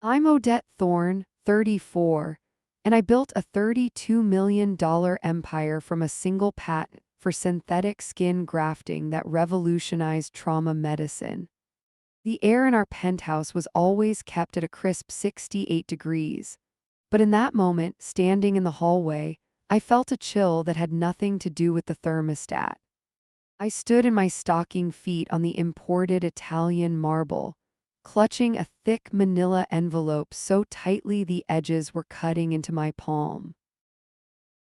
I'm Odette Thorne, 34, and I built a $32 million empire from a single patent for synthetic skin grafting that revolutionized trauma medicine. The air in our penthouse was always kept at a crisp 68 degrees, but in that moment, standing in the hallway, I felt a chill that had nothing to do with the thermostat. I stood in my stocking feet on the imported Italian marble, clutching a thick manila envelope so tightly the edges were cutting into my palm.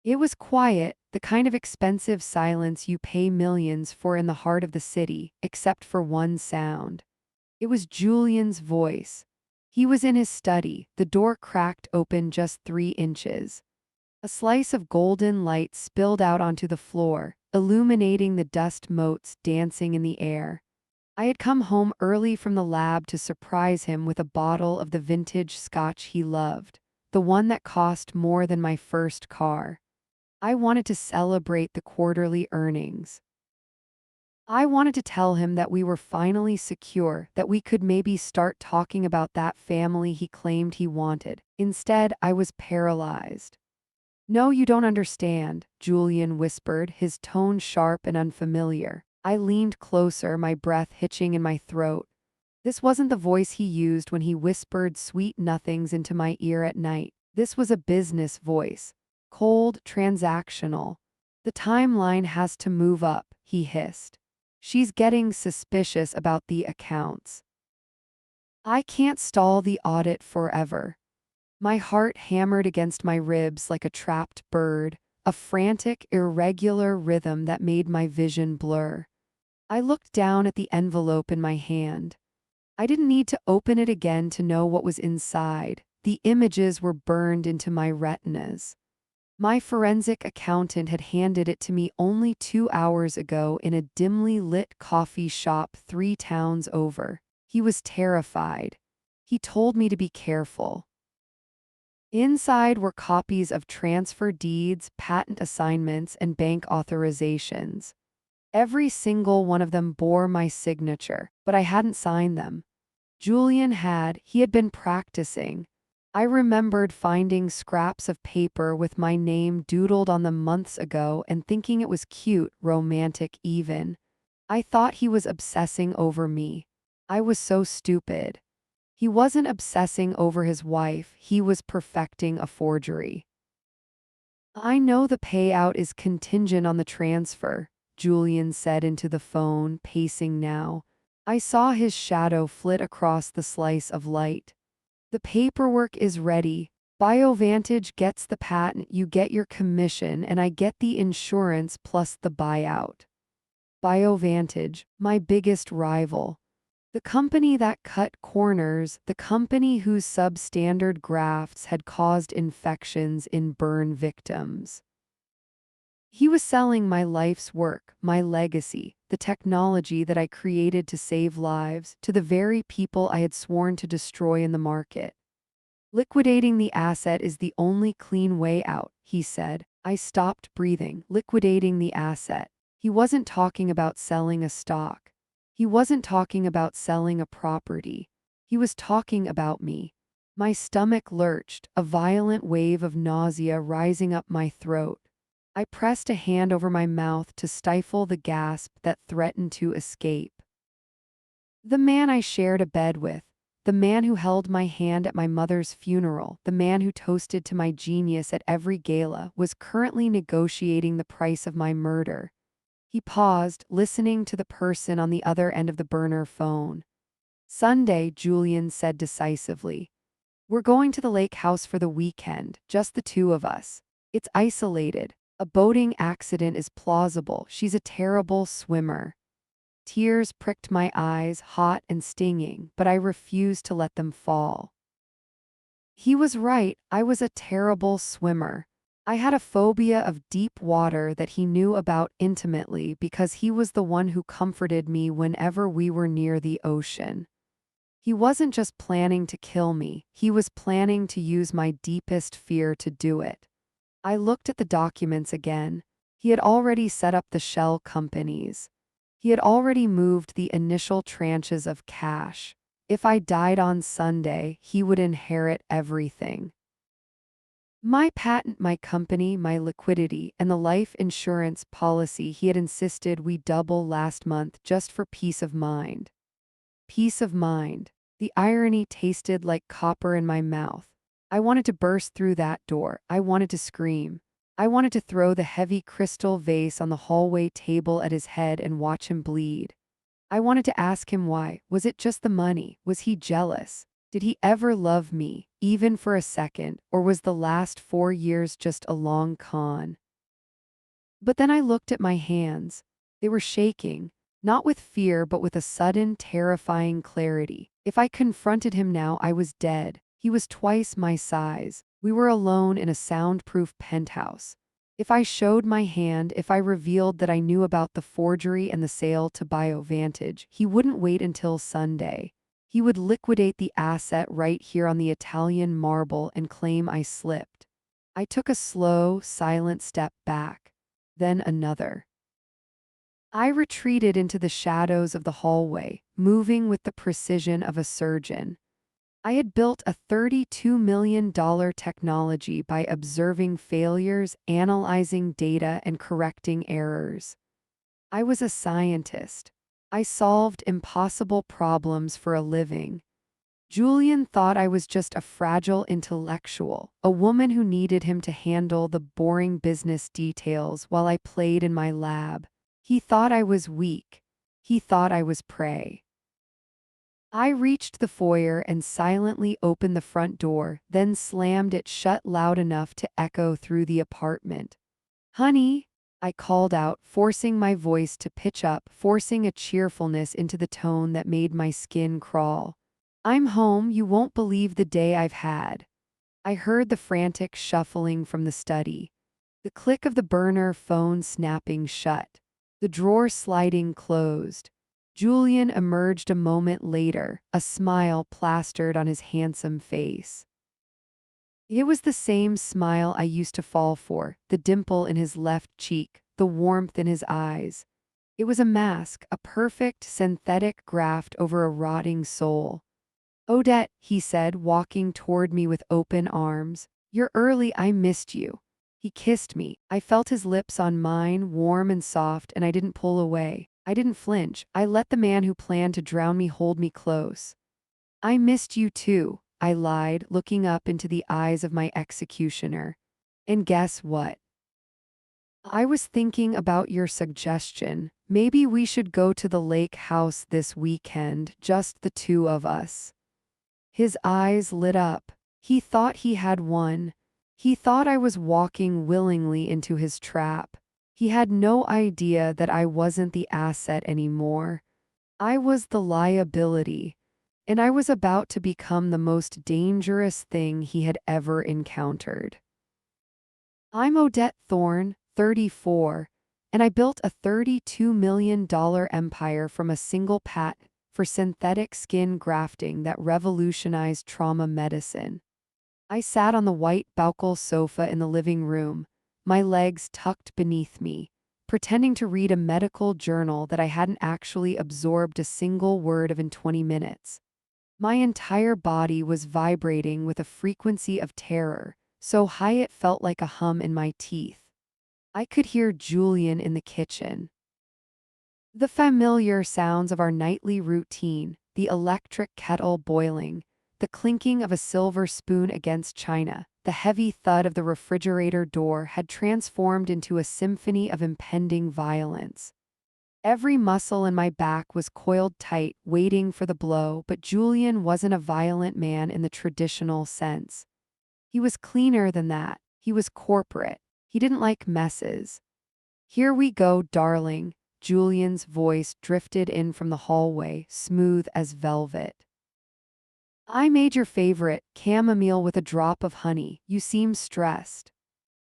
It was quiet, the kind of expensive silence you pay millions for in the heart of the city, except for one sound. It was Julian's voice. He was in his study, the door cracked open just 3 inches. A slice of golden light spilled out onto the floor, illuminating the dust motes dancing in the air. I had come home early from the lab to surprise him with a bottle of the vintage scotch he loved, the one that cost more than my first car. I wanted to celebrate the quarterly earnings. I wanted to tell him that we were finally secure, that we could maybe start talking about that family he claimed he wanted. Instead, I was paralyzed. "No, you don't understand," Julian whispered, his tone sharp and unfamiliar. I leaned closer, my breath hitching in my throat. This wasn't the voice he used when he whispered sweet nothings into my ear at night. This was a business voice. Cold, transactional. "The timeline has to move up," he hissed. "She's getting suspicious about the accounts. I can't stall the audit forever." My heart hammered against my ribs like a trapped bird, a frantic, irregular rhythm that made my vision blur. I looked down at the envelope in my hand. I didn't need to open it again to know what was inside. The images were burned into my retinas. My forensic accountant had handed it to me only 2 hours ago in a dimly lit coffee shop 3 towns over. He was terrified. He told me to be careful. Inside were copies of transfer deeds, patent assignments, and bank authorizations. Every single one of them bore my signature, but I hadn't signed them. Julian had. He had been practicing. I remembered finding scraps of paper with my name doodled on them months ago and thinking it was cute, romantic even. I thought he was obsessing over me. I was so stupid. He wasn't obsessing over his wife, he was perfecting a forgery. "I know the payout is contingent on the transfer," Julian said into the phone, pacing now. I saw his shadow flit across the slice of light. "The paperwork is ready. BioVantage gets the patent, you get your commission, and I get the insurance plus the buyout." BioVantage, my biggest rival. The company that cut corners, the company whose substandard grafts had caused infections in burn victims. He was selling my life's work, my legacy, the technology that I created to save lives, to the very people I had sworn to destroy in the market. "Liquidating the asset is the only clean way out," he said. I stopped breathing. Liquidating the asset. He wasn't talking about selling a stock. He wasn't talking about selling a property. He was talking about me. My stomach lurched, a violent wave of nausea rising up my throat. I pressed a hand over my mouth to stifle the gasp that threatened to escape. The man I shared a bed with, the man who held my hand at my mother's funeral, the man who toasted to my genius at every gala, was currently negotiating the price of my murder. He paused, listening to the person on the other end of the burner phone. "Sunday," Julian said decisively. "We're going to the lake house for the weekend, just the two of us. It's isolated. A boating accident is plausible. She's a terrible swimmer." Tears pricked my eyes, hot and stinging, but I refused to let them fall. He was right, I was a terrible swimmer. I had a phobia of deep water that he knew about intimately because he was the one who comforted me whenever we were near the ocean. He wasn't just planning to kill me, he was planning to use my deepest fear to do it. I looked at the documents again. He had already set up the shell companies. He had already moved the initial tranches of cash. If I died on Sunday, he would inherit everything. My patent, my company, my liquidity, and the life insurance policy he had insisted we double last month just for peace of mind. Peace of mind. The irony tasted like copper in my mouth. I wanted to burst through that door. I wanted to scream. I wanted to throw the heavy crystal vase on the hallway table at his head and watch him bleed. I wanted to ask him why. Was it just the money? Was he jealous? Did he ever love me, even for a second, or was the last 4 years just a long con? But then I looked at my hands. They were shaking, not with fear but with a sudden, terrifying clarity. If I confronted him now, I was dead. He was twice my size. We were alone in a soundproof penthouse. If I showed my hand, if I revealed that I knew about the forgery and the sale to BioVantage, he wouldn't wait until Sunday. He would liquidate the asset right here on the Italian marble and claim I slipped. I took a slow, silent step back, then another. I retreated into the shadows of the hallway, moving with the precision of a surgeon. I had built a $32 million technology by observing failures, analyzing data, and correcting errors. I was a scientist. I solved impossible problems for a living. Julian thought I was just a fragile intellectual, a woman who needed him to handle the boring business details while I played in my lab. He thought I was weak. He thought I was prey. I reached the foyer and silently opened the front door, then slammed it shut loud enough to echo through the apartment. "Honey," I called out, forcing my voice to pitch up, forcing a cheerfulness into the tone that made my skin crawl. "I'm home. You won't believe the day I've had." I heard the frantic shuffling from the study, the click of the burner phone snapping shut, the drawer sliding closed. Julian emerged a moment later, a smile plastered on his handsome face. It was the same smile I used to fall for, the dimple in his left cheek, the warmth in his eyes. It was a mask, a perfect synthetic graft over a rotting soul. "Odette," he said, walking toward me with open arms. "You're early. I missed you." He kissed me. I felt his lips on mine, warm and soft, and I didn't pull away. I didn't flinch. I let the man who planned to drown me hold me close. "I missed you too," I lied, looking up into the eyes of my executioner. "And guess what? I was thinking about your suggestion. Maybe we should go to the lake house this weekend, just the two of us." His eyes lit up. He thought he had won. He thought I was walking willingly into his trap. He had no idea that I wasn't the asset anymore. I was the liability, and I was about to become the most dangerous thing he had ever encountered. I'm Odette Thorne, 34, and I built a $32 million empire from a single patent for synthetic skin grafting that revolutionized trauma medicine. I sat on the white Baukel sofa in the living room, my legs tucked beneath me, pretending to read a medical journal that I hadn't actually absorbed a single word of in 20 minutes. My entire body was vibrating with a frequency of terror, so high it felt like a hum in my teeth. I could hear Julian in the kitchen. The familiar sounds of our nightly routine, the electric kettle boiling, the clinking of a silver spoon against china, the heavy thud of the refrigerator door had transformed into a symphony of impending violence. Every muscle in my back was coiled tight, waiting for the blow, but Julian wasn't a violent man in the traditional sense. He was cleaner than that. He was corporate. He didn't like messes. "Here we go, darling." Julian's voice drifted in from the hallway, smooth as velvet. "I made your favorite, chamomile with a drop of honey. You seem stressed."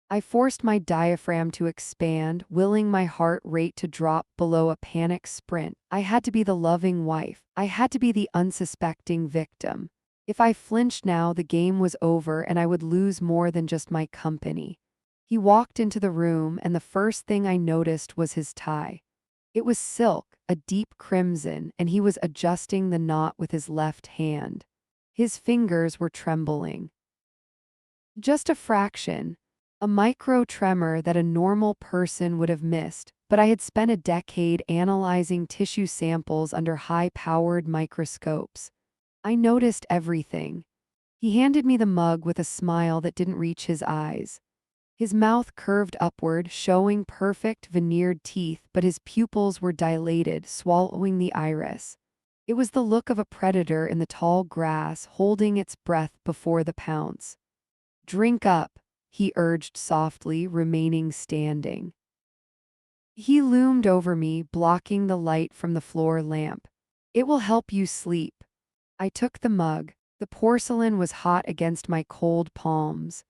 I forced my diaphragm to expand, willing my heart rate to drop below a panic sprint. I had to be the loving wife. I had to be the unsuspecting victim. If I flinched now, the game was over and I would lose more than just my company. He walked into the room, and the first thing I noticed was his tie. It was silk, a deep crimson, and he was adjusting the knot with his left hand. His fingers were trembling. Just a fraction, a micro tremor that a normal person would have missed, but I had spent a decade analyzing tissue samples under high-powered microscopes. I noticed everything. He handed me the mug with a smile that didn't reach his eyes. His mouth curved upward, showing perfect veneered teeth, but his pupils were dilated, swallowing the iris. It was the look of a predator in the tall grass, holding its breath before the pounce. "Drink up," he urged softly, remaining standing. He loomed over me, blocking the light from the floor lamp. "It will help you sleep." I took the mug. The porcelain was hot against my cold palms.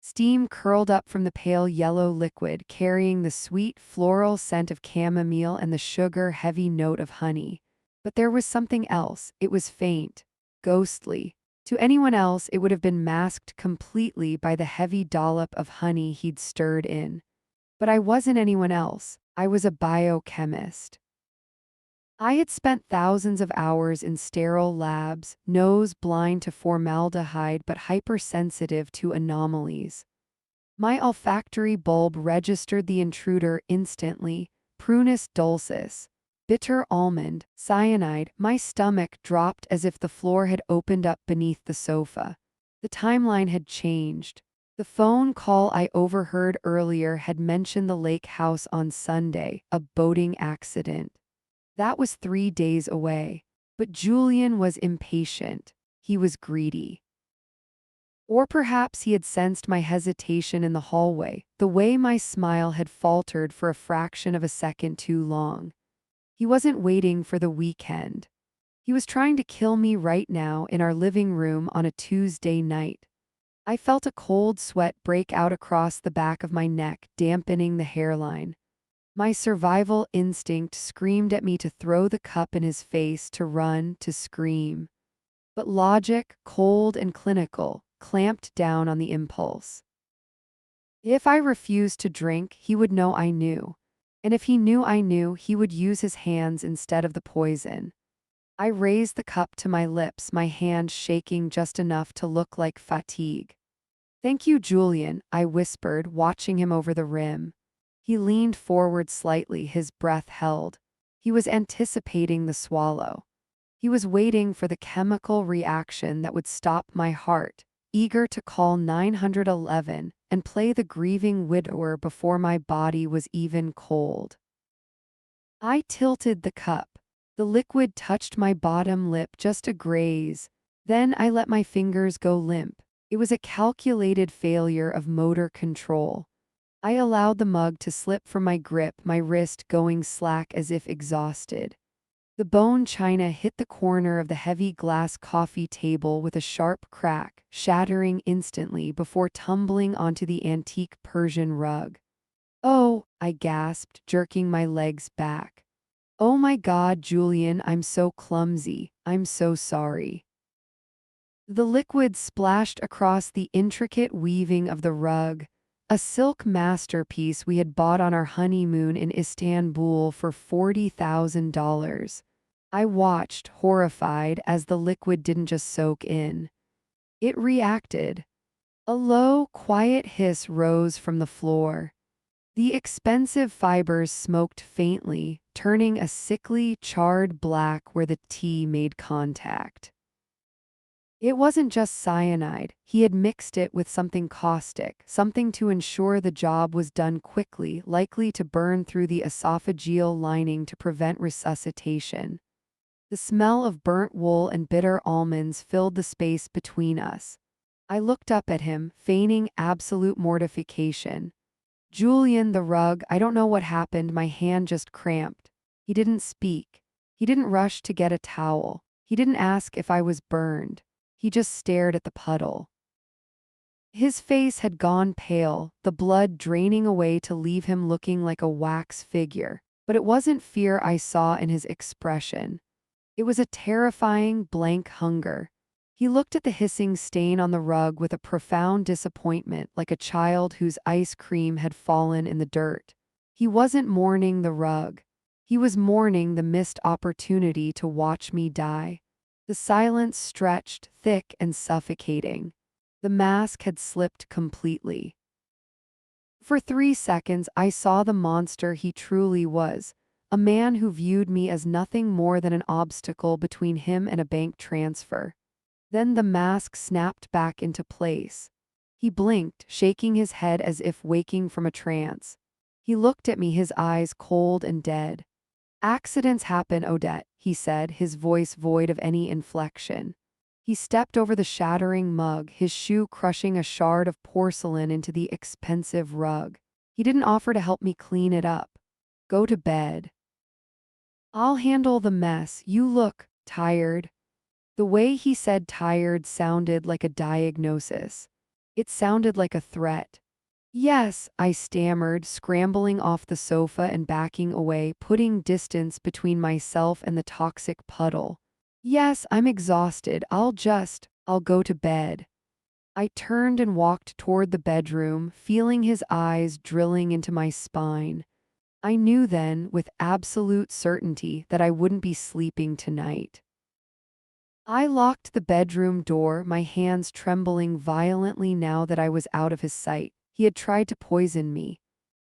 Steam curled up from the pale yellow liquid, carrying the sweet floral scent of chamomile and the sugar-heavy note of honey. But there was something else. It was faint, ghostly. To anyone else, it would have been masked completely by the heavy dollop of honey he'd stirred in. But I wasn't anyone else. I was a biochemist. I had spent thousands of hours in sterile labs, nose blind to formaldehyde but hypersensitive to anomalies. My olfactory bulb registered the intruder instantly: Prunus dulcis, bitter almond, cyanide. My stomach dropped as if the floor had opened up beneath the sofa. The timeline had changed. The phone call I overheard earlier had mentioned the lake house on Sunday, a boating accident. That was 3 days away. But Julian was impatient. He was greedy. Or perhaps he had sensed my hesitation in the hallway, the way my smile had faltered for a fraction of a second too long. He wasn't waiting for the weekend. He was trying to kill me right now in our living room on a Tuesday night. I felt a cold sweat break out across the back of my neck, dampening the hairline. My survival instinct screamed at me to throw the cup in his face, to run, to scream. But logic, cold and clinical, clamped down on the impulse. If I refused to drink, he would know I knew. And if he knew I knew, he would use his hands instead of the poison. I raised the cup to my lips, my hand shaking just enough to look like fatigue. "Thank you, Julian," I whispered, watching him over the rim. He leaned forward slightly, his breath held. He was anticipating the swallow. He was waiting for the chemical reaction that would stop my heart, eager to call 911 and play the grieving widower before my body was even cold. I tilted the cup. The liquid touched my bottom lip, just a graze. Then I let my fingers go limp. It was a calculated failure of motor control. I allowed the mug to slip from my grip, my wrist going slack as if exhausted. The bone china hit the corner of the heavy glass coffee table with a sharp crack, shattering instantly before tumbling onto the antique Persian rug. "Oh," I gasped, jerking my legs back. "Oh my God, Julian, I'm so clumsy. I'm so sorry." The liquid splashed across the intricate weaving of the rug, a silk masterpiece we had bought on our honeymoon in Istanbul for $40,000. I watched, horrified, as the liquid didn't just soak in. It reacted. A low, quiet hiss rose from the floor. The expensive fibers smoked faintly, turning a sickly, charred black where the tea made contact. It wasn't just cyanide. He had mixed it with something caustic, something to ensure the job was done quickly, likely to burn through the esophageal lining to prevent resuscitation. The smell of burnt wool and bitter almonds filled the space between us. I looked up at him, feigning absolute mortification. "Julian, the rug, I don't know what happened, my hand just cramped." He didn't speak. He didn't rush to get a towel. He didn't ask if I was burned. He just stared at the puddle. His face had gone pale, the blood draining away to leave him looking like a wax figure. But it wasn't fear I saw in his expression. It was a terrifying, blank hunger. He looked at the hissing stain on the rug with a profound disappointment, like a child whose ice cream had fallen in the dirt. He wasn't mourning the rug. He was mourning the missed opportunity to watch me die. The silence stretched, thick and suffocating. The mask had slipped completely. For 3 seconds I saw the monster he truly was, a man who viewed me as nothing more than an obstacle between him and a bank transfer. Then the mask snapped back into place. He blinked, shaking his head as if waking from a trance. He looked at me, his eyes cold and dead. "Accidents happen, Odette," he said, his voice void of any inflection. He stepped over the shattering mug, his shoe crushing a shard of porcelain into the expensive rug. He didn't offer to help me clean it up. "Go to bed. I'll handle the mess. You look tired." The way he said tired sounded like a diagnosis. It sounded like a threat. "Yes," I stammered, scrambling off the sofa and backing away, putting distance between myself and the toxic puddle. "Yes, I'm exhausted. I'll go to bed." I turned and walked toward the bedroom, feeling his eyes drilling into my spine. I knew then, with absolute certainty, that I wouldn't be sleeping tonight. I locked the bedroom door, my hands trembling violently now that I was out of his sight. He had tried to poison me.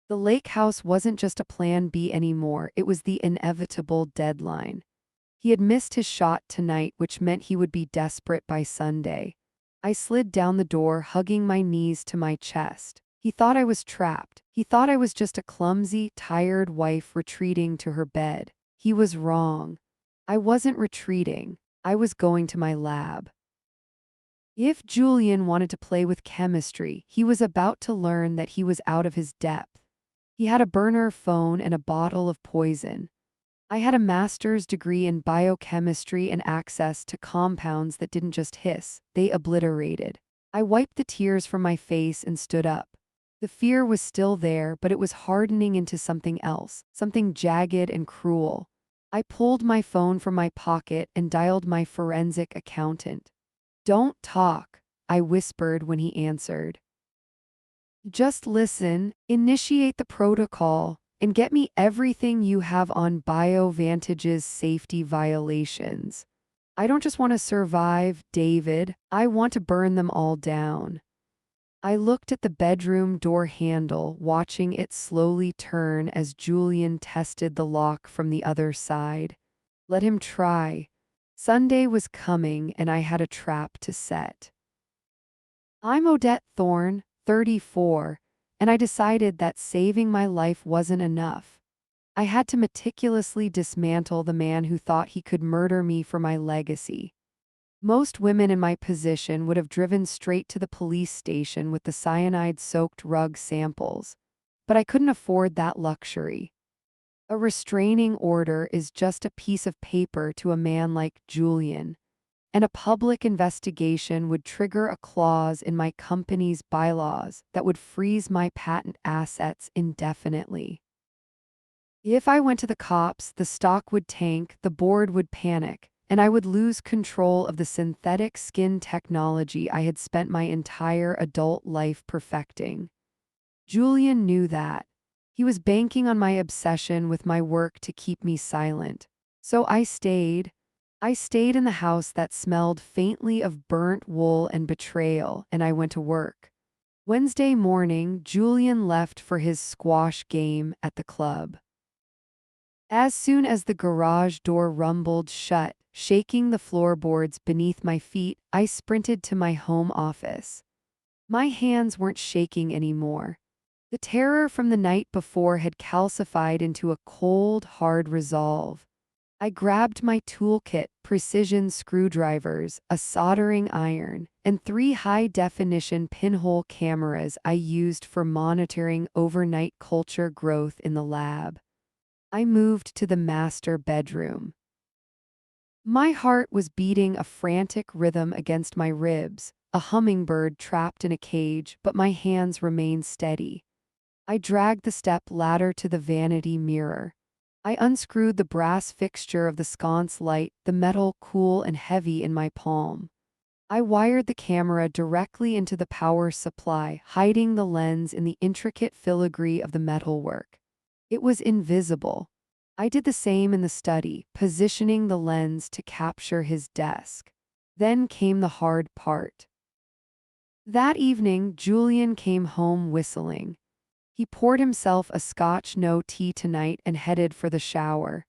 The lake house wasn't just a plan B anymore, it was the inevitable deadline. He had missed his shot tonight, which meant he would be desperate by Sunday. I slid down the door, hugging my knees to my chest. He thought I was trapped. He thought I was just a clumsy, tired wife retreating to her bed. He was wrong. I wasn't retreating. I was going to my lab. If Julian wanted to play with chemistry, he was about to learn that he was out of his depth. He had a burner phone and a bottle of poison. I had a master's degree in biochemistry and access to compounds that didn't just hiss, they obliterated. I wiped the tears from my face and stood up. The fear was still there, but it was hardening into something else, something jagged and cruel. I pulled my phone from my pocket and dialed my forensic accountant. "Don't talk," I whispered when he answered. "Just listen, initiate the protocol, and get me everything you have on BioVantage's safety violations. I don't just want to survive, David, I want to burn them all down." I looked at the bedroom door handle, watching it slowly turn as Julian tested the lock from the other side. Let him try. Sunday was coming and I had a trap to set. I'm Odette Thorne, 34, and I decided that saving my life wasn't enough. I had to meticulously dismantle the man who thought he could murder me for my legacy. Most women in my position would have driven straight to the police station with the cyanide-soaked rug samples, but I couldn't afford that luxury. A restraining order is just a piece of paper to a man like Julian, and a public investigation would trigger a clause in my company's bylaws that would freeze my patent assets indefinitely. If I went to the cops, the stock would tank, the board would panic, and I would lose control of the synthetic skin technology I had spent my entire adult life perfecting. Julian knew that. He was banking on my obsession with my work to keep me silent. So I stayed. I stayed in the house that smelled faintly of burnt wool and betrayal, and I went to work. Wednesday morning, Julian left for his squash game at the club. As soon as the garage door rumbled shut, shaking the floorboards beneath my feet, I sprinted to my home office. My hands weren't shaking anymore. The terror from the night before had calcified into a cold, hard resolve. I grabbed my toolkit, precision screwdrivers, a soldering iron, and 3 high-definition pinhole cameras I used for monitoring overnight culture growth in the lab. I moved to the master bedroom. My heart was beating a frantic rhythm against my ribs, a hummingbird trapped in a cage, but my hands remained steady. I dragged the step ladder to the vanity mirror. I unscrewed the brass fixture of the sconce light, the metal cool and heavy in my palm. I wired the camera directly into the power supply, hiding the lens in the intricate filigree of the metalwork. It was invisible. I did the same in the study, positioning the lens to capture his desk. Then came the hard part. That evening, Julian came home whistling. He poured himself a scotch no tea tonight and headed for the shower.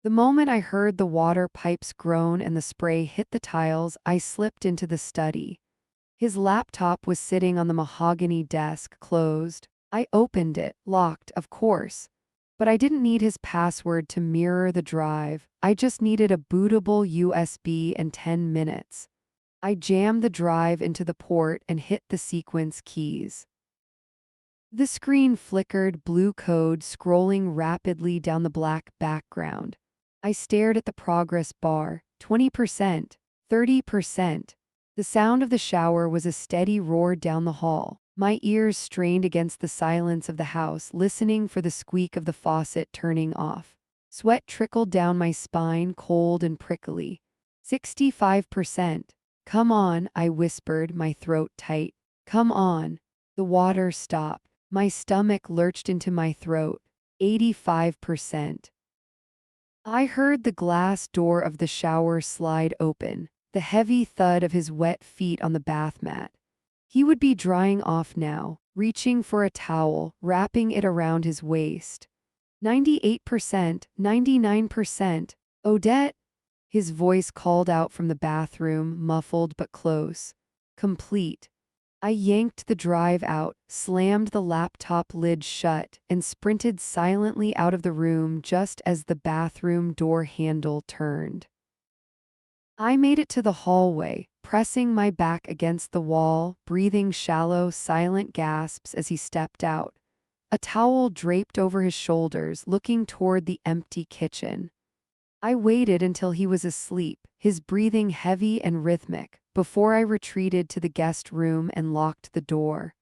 The moment I heard the water pipes groan and the spray hit the tiles, I slipped into the study. His laptop was sitting on the mahogany desk, closed. I opened it, locked, of course. But I didn't need his password to mirror the drive. I just needed a bootable USB and 10 minutes. I jammed the drive into the port and hit the sequence keys. The screen flickered, blue code scrolling rapidly down the black background. I stared at the progress bar. 20%, 30%. The sound of the shower was a steady roar down the hall. My ears strained against the silence of the house, listening for the squeak of the faucet turning off. Sweat trickled down my spine, cold and prickly. 65%. Come on, I whispered, my throat tight. Come on. The water stopped. My stomach lurched into my throat. 85%. I heard the glass door of the shower slide open, the heavy thud of his wet feet on the bath mat. He would be drying off now, reaching for a towel, wrapping it around his waist. 98%, 99%. Odette? His voice called out from the bathroom, muffled but close. Complete. I yanked the drive out, slammed the laptop lid shut, and sprinted silently out of the room just as the bathroom door handle turned. I made it to the hallway, pressing my back against the wall, breathing shallow, silent gasps as he stepped out. A towel draped over his shoulders, looking toward the empty kitchen. I waited until he was asleep, his breathing heavy and rhythmic, before I retreated to the guest room and locked the door.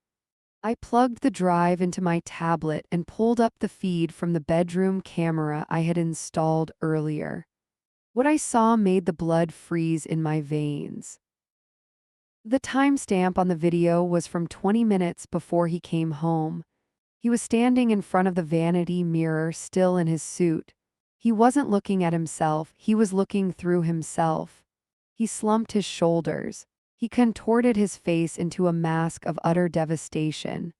I plugged the drive into my tablet and pulled up the feed from the bedroom camera I had installed earlier. What I saw made the blood freeze in my veins. The timestamp on the video was from 20 minutes before he came home. He was standing in front of the vanity mirror, still in his suit. He wasn't looking at himself, he was looking through himself. He slumped his shoulders. He contorted his face into a mask of utter devastation.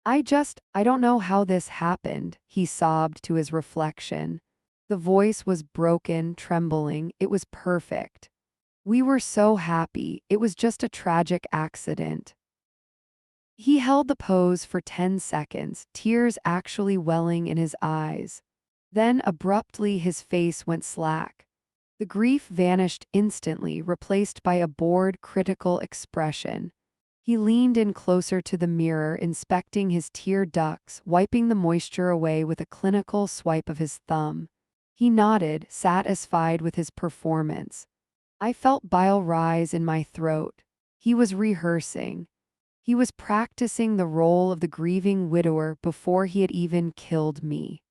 I don't know how this happened, he sobbed to his reflection. The voice was broken, trembling. It was perfect. We were so happy. It was just a tragic accident. He held the pose for 10 seconds, tears actually welling in his eyes. Then abruptly his face went slack. The grief vanished instantly, replaced by a bored, critical expression. He leaned in closer to the mirror, inspecting his tear ducts, wiping the moisture away with a clinical swipe of his thumb. He nodded, satisfied with his performance. I felt bile rise in my throat. He was rehearsing. He was practicing the role of the grieving widower before he had even killed me.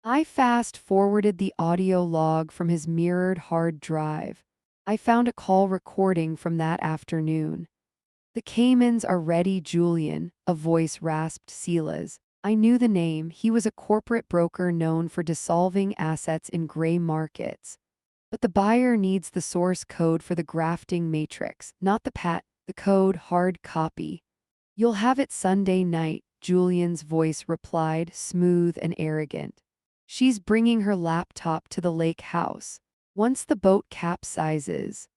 I fast-forwarded the audio log from his mirrored hard drive. I found a call recording from that afternoon. "The Caymans are ready, Julian," a voice rasped Sela's. I knew the name. He was a corporate broker known for dissolving assets in gray markets. But the buyer needs the source code for the grafting matrix, not the code hard copy. "You'll have it Sunday night," Julian's voice replied, smooth and arrogant. "She's bringing her laptop to the lake house. Once the boat capsizes."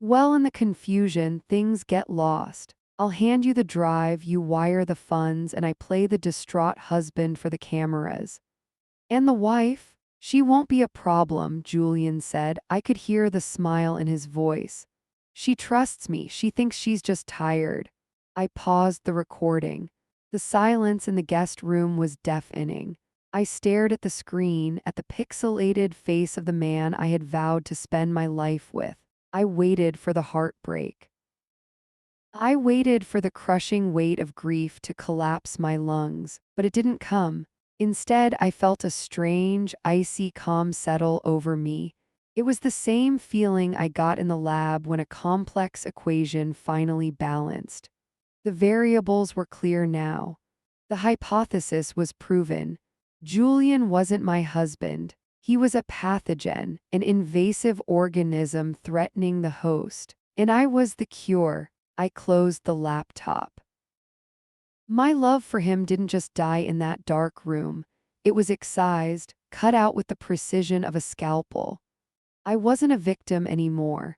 Well, in the confusion, things get lost. I'll hand you the drive, you wire the funds, and I play the distraught husband for the cameras. "And the wife? She won't be a problem," Julian said. I could hear the smile in his voice. "She trusts me. She thinks she's just tired." I paused the recording. The silence in the guest room was deafening. I stared at the screen, at the pixelated face of the man I had vowed to spend my life with. I waited for the heartbreak. I waited for the crushing weight of grief to collapse my lungs, but it didn't come. Instead, I felt a strange, icy calm settle over me. It was the same feeling I got in the lab when a complex equation finally balanced. The variables were clear now. The hypothesis was proven. Julian wasn't my husband. He was a pathogen, an invasive organism threatening the host. And I was the cure. I closed the laptop. My love for him didn't just die in that dark room. It was excised, cut out with the precision of a scalpel. I wasn't a victim anymore.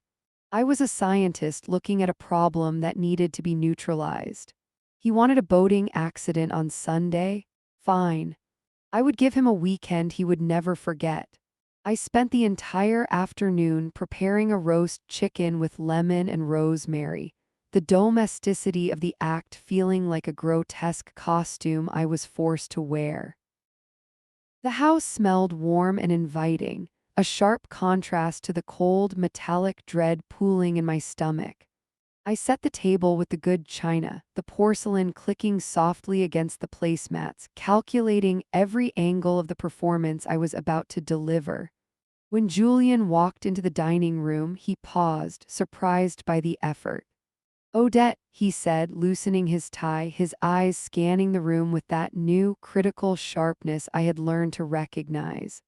I was a scientist looking at a problem that needed to be neutralized. He wanted a boating accident on Sunday? Fine. I would give him a weekend he would never forget. I spent the entire afternoon preparing a roast chicken with lemon and rosemary, the domesticity of the act feeling like a grotesque costume I was forced to wear. The house smelled warm and inviting, a sharp contrast to the cold, metallic dread pooling in my stomach. I set the table with the good china, the porcelain clicking softly against the placemats, calculating every angle of the performance I was about to deliver. When Julian walked into the dining room, he paused, surprised by the effort. "Odette," he said, loosening his tie, his eyes scanning the room with that new, critical sharpness I had learned to recognize.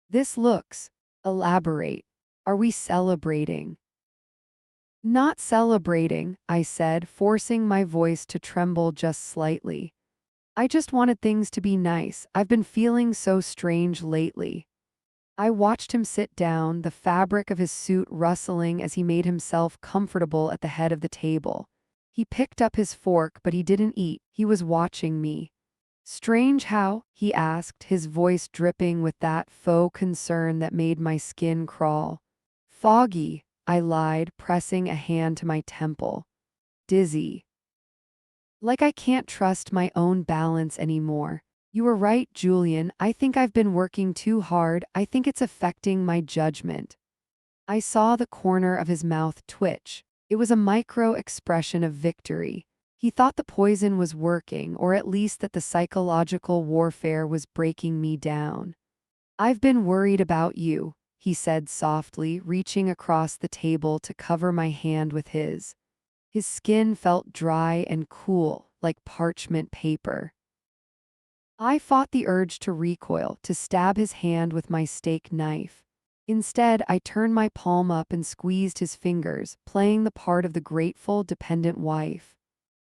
"This looks. Elaborate. Are we celebrating?" "Not celebrating," I said, forcing my voice to tremble just slightly. "I just wanted things to be nice. I've been feeling so strange lately." I watched him sit down, the fabric of his suit rustling as he made himself comfortable at the head of the table. He picked up his fork, but he didn't eat. He was watching me. "Strange how?" he asked, his voice dripping with that faux concern that made my skin crawl. "Foggy," I lied, pressing a hand to my temple. "Dizzy. Like I can't trust my own balance anymore." "You were right, Julian. I think I've been working too hard. I think it's affecting my judgment." I saw the corner of his mouth twitch. It was a micro-expression of victory. He thought the poison was working, or at least that the psychological warfare was breaking me down. "I've been worried about you," he said softly, reaching across the table to cover my hand with his. His skin felt dry and cool, like parchment paper. I fought the urge to recoil, to stab his hand with my steak knife. Instead, I turned my palm up and squeezed his fingers, playing the part of the grateful, dependent wife.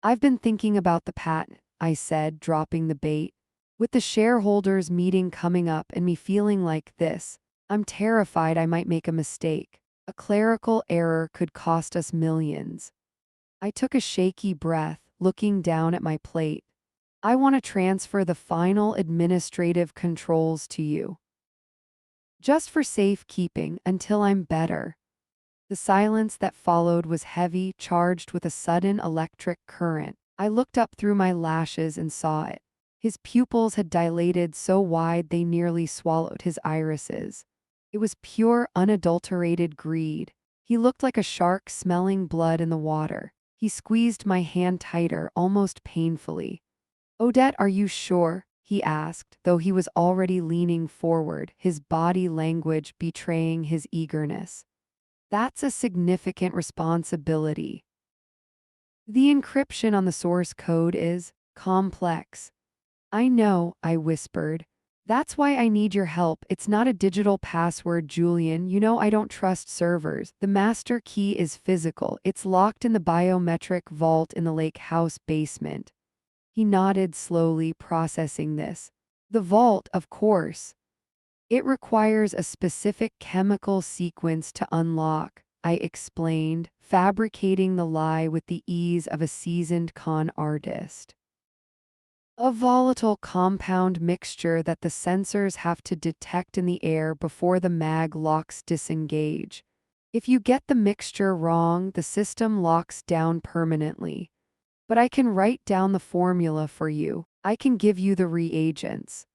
"I've been thinking about the patent," I said, dropping the bait. "With the shareholders meeting coming up and me feeling like this, I'm terrified I might make a mistake. A clerical error could cost us millions." I took a shaky breath, looking down at my plate. "I want to transfer the final administrative controls to you. Just for safekeeping until I'm better." The silence that followed was heavy, charged with a sudden electric current. I looked up through my lashes and saw it. His pupils had dilated so wide they nearly swallowed his irises. It was pure, unadulterated greed. He looked like a shark smelling blood in the water. He squeezed my hand tighter, almost painfully. "Odette, are you sure?" he asked, though he was already leaning forward, his body language betraying his eagerness. "That's a significant responsibility. The encryption on the source code is complex." "I know," I whispered. "That's why I need your help. It's not a digital password, Julian. You know I don't trust servers. The master key is physical. It's locked in the biometric vault in the lake house basement." He nodded slowly, processing this. "The vault, of course. It requires a specific chemical sequence to unlock," I explained, fabricating the lie with the ease of a seasoned con artist. "A volatile compound mixture that the sensors have to detect in the air before the mag locks disengage. If you get the mixture wrong, the system locks down permanently. But I can write down the formula for you. I can give you the reagents."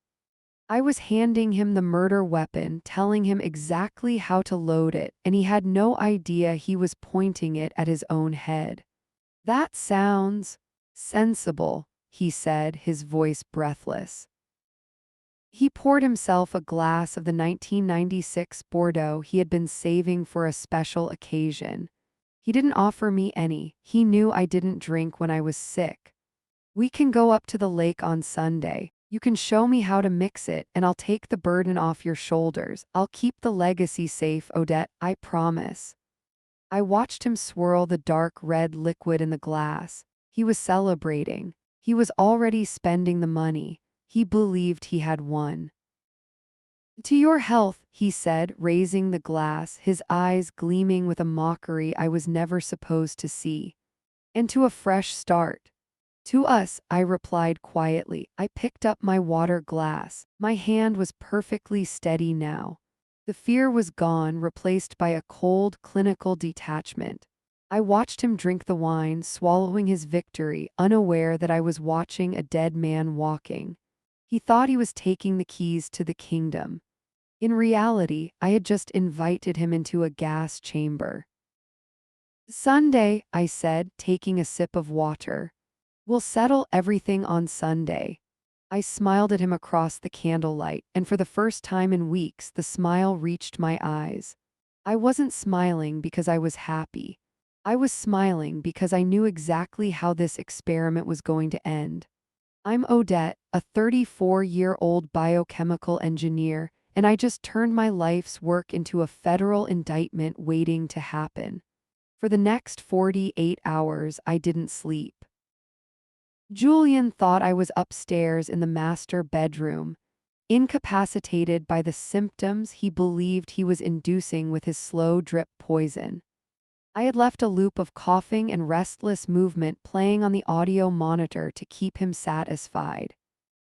I was handing him the murder weapon, telling him exactly how to load it, and he had no idea he was pointing it at his own head. "That sounds sensible," he said, his voice breathless. He poured himself a glass of the 1996 Bordeaux he had been saving for a special occasion. He didn't offer me any. He knew I didn't drink when I was sick. "We can go up to the lake on Sunday. You can show me how to mix it, and I'll take the burden off your shoulders. I'll keep the legacy safe, Odette, I promise. I watched him swirl the dark red liquid in the glass. He was celebrating. He was already spending the money. He believed he had won. To your health, he said, raising the glass, his eyes gleaming with a mockery I was never supposed to see. And to a fresh start. To us, I replied quietly. I picked up my water glass. My hand was perfectly steady now. The fear was gone, replaced by a cold, clinical detachment. I watched him drink the wine, swallowing his victory, unaware that I was watching a dead man walking. He thought he was taking the keys to the kingdom. In reality, I had just invited him into a gas chamber. Sunday, I said, taking a sip of water. We'll settle everything on Sunday. I smiled at him across the candlelight, and for the first time in weeks, the smile reached my eyes. I wasn't smiling because I was happy. I was smiling because I knew exactly how this experiment was going to end. I'm Odette, a 34-year-old biochemical engineer, and I just turned my life's work into a federal indictment waiting to happen. For the next 48 hours, I didn't sleep. Julian thought I was upstairs in the master bedroom, incapacitated by the symptoms he believed he was inducing with his slow drip poison. I had left a loop of coughing and restless movement playing on the audio monitor to keep him satisfied.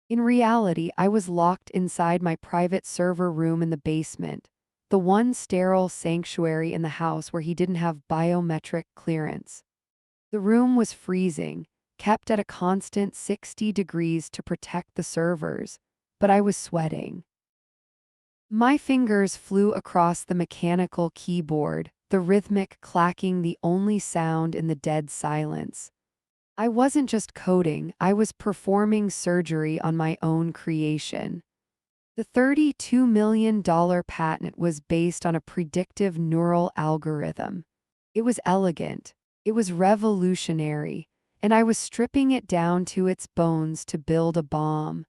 In reality, I was locked inside my private server room in the basement, the one sterile sanctuary in the house where he didn't have biometric clearance. The room was freezing, kept at a constant 60 degrees to protect the servers, but I was sweating. My fingers flew across the mechanical keyboard, the rhythmic clacking the only sound in the dead silence. I wasn't just coding, I was performing surgery on my own creation. The $32 million patent was based on a predictive neural algorithm. It was elegant, it was revolutionary, and I was stripping it down to its bones to build a bomb.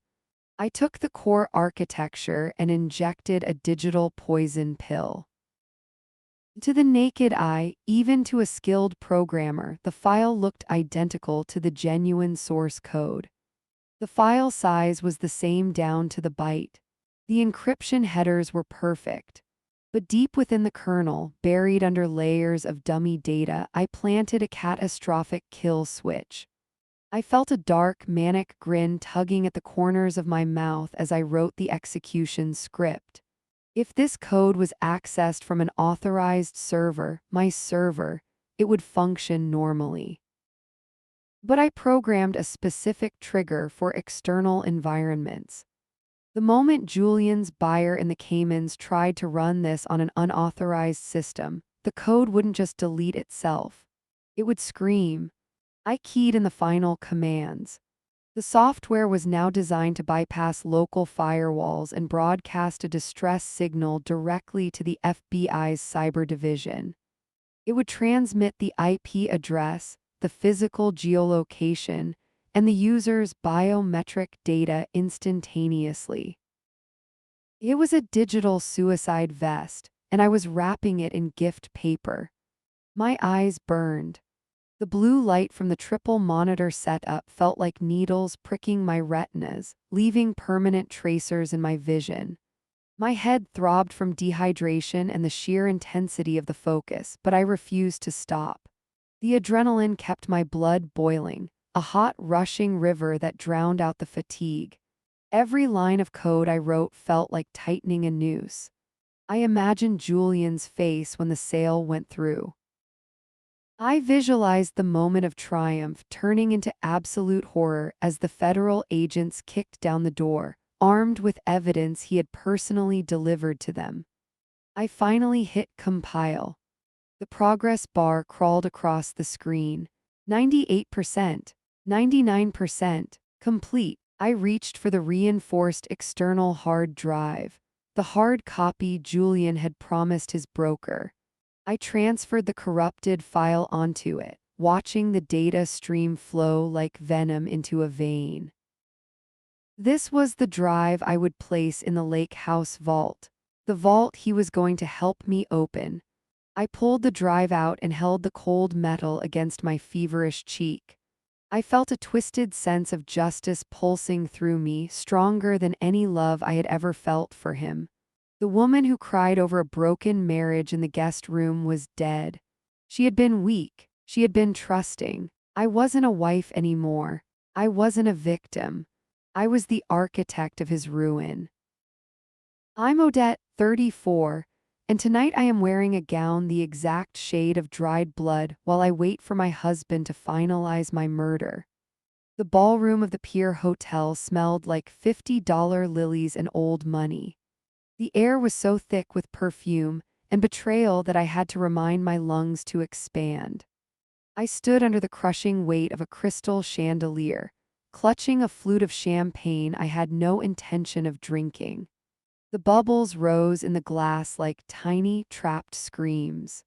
I took the core architecture and injected a digital poison pill. To the naked eye, even to a skilled programmer, the file looked identical to the genuine source code. The file size was the same down to the byte. The encryption headers were perfect. But deep within the kernel, buried under layers of dummy data, I planted a catastrophic kill switch. I felt a dark, manic grin tugging at the corners of my mouth as I wrote the execution script. If this code was accessed from an authorized server, my server, it would function normally. But I programmed a specific trigger for external environments. The moment Julian's buyer in the Caymans tried to run this on an unauthorized system, the code wouldn't just delete itself. It would scream. I keyed in the final commands. The software was now designed to bypass local firewalls and broadcast a distress signal directly to the FBI's cyber division. It would transmit the IP address, the physical geolocation, and the user's biometric data instantaneously. It was a digital suicide vest, and I was wrapping it in gift paper. My eyes burned. The blue light from the triple monitor setup felt like needles pricking my retinas, leaving permanent tracers in my vision. My head throbbed from dehydration and the sheer intensity of the focus, but I refused to stop. The adrenaline kept my blood boiling, a hot, rushing river that drowned out the fatigue. Every line of code I wrote felt like tightening a noose. I imagined Julian's face when the sale went through. I visualized the moment of triumph turning into absolute horror as the federal agents kicked down the door, armed with evidence he had personally delivered to them. I finally hit compile. The progress bar crawled across the screen. 98%, 99%, complete. I reached for the reinforced external hard drive, the hard copy Julian had promised his broker. I transferred the corrupted file onto it, watching the data stream flow like venom into a vein. This was the drive I would place in the lake house vault. The vault he was going to help me open. I pulled the drive out and held the cold metal against my feverish cheek. I felt a twisted sense of justice pulsing through me, stronger than any love I had ever felt for him. The woman who cried over a broken marriage in the guest room was dead. She had been weak. She had been trusting. I wasn't a wife anymore. I wasn't a victim. I was the architect of his ruin. I'm Odette, 34, and tonight I am wearing a gown the exact shade of dried blood while I wait for my husband to finalize my murder. The ballroom of the Pier Hotel smelled like $50 lilies and old money. The air was so thick with perfume and betrayal that I had to remind my lungs to expand. I stood under the crushing weight of a crystal chandelier, clutching a flute of champagne I had no intention of drinking. The bubbles rose in the glass like tiny, trapped screams.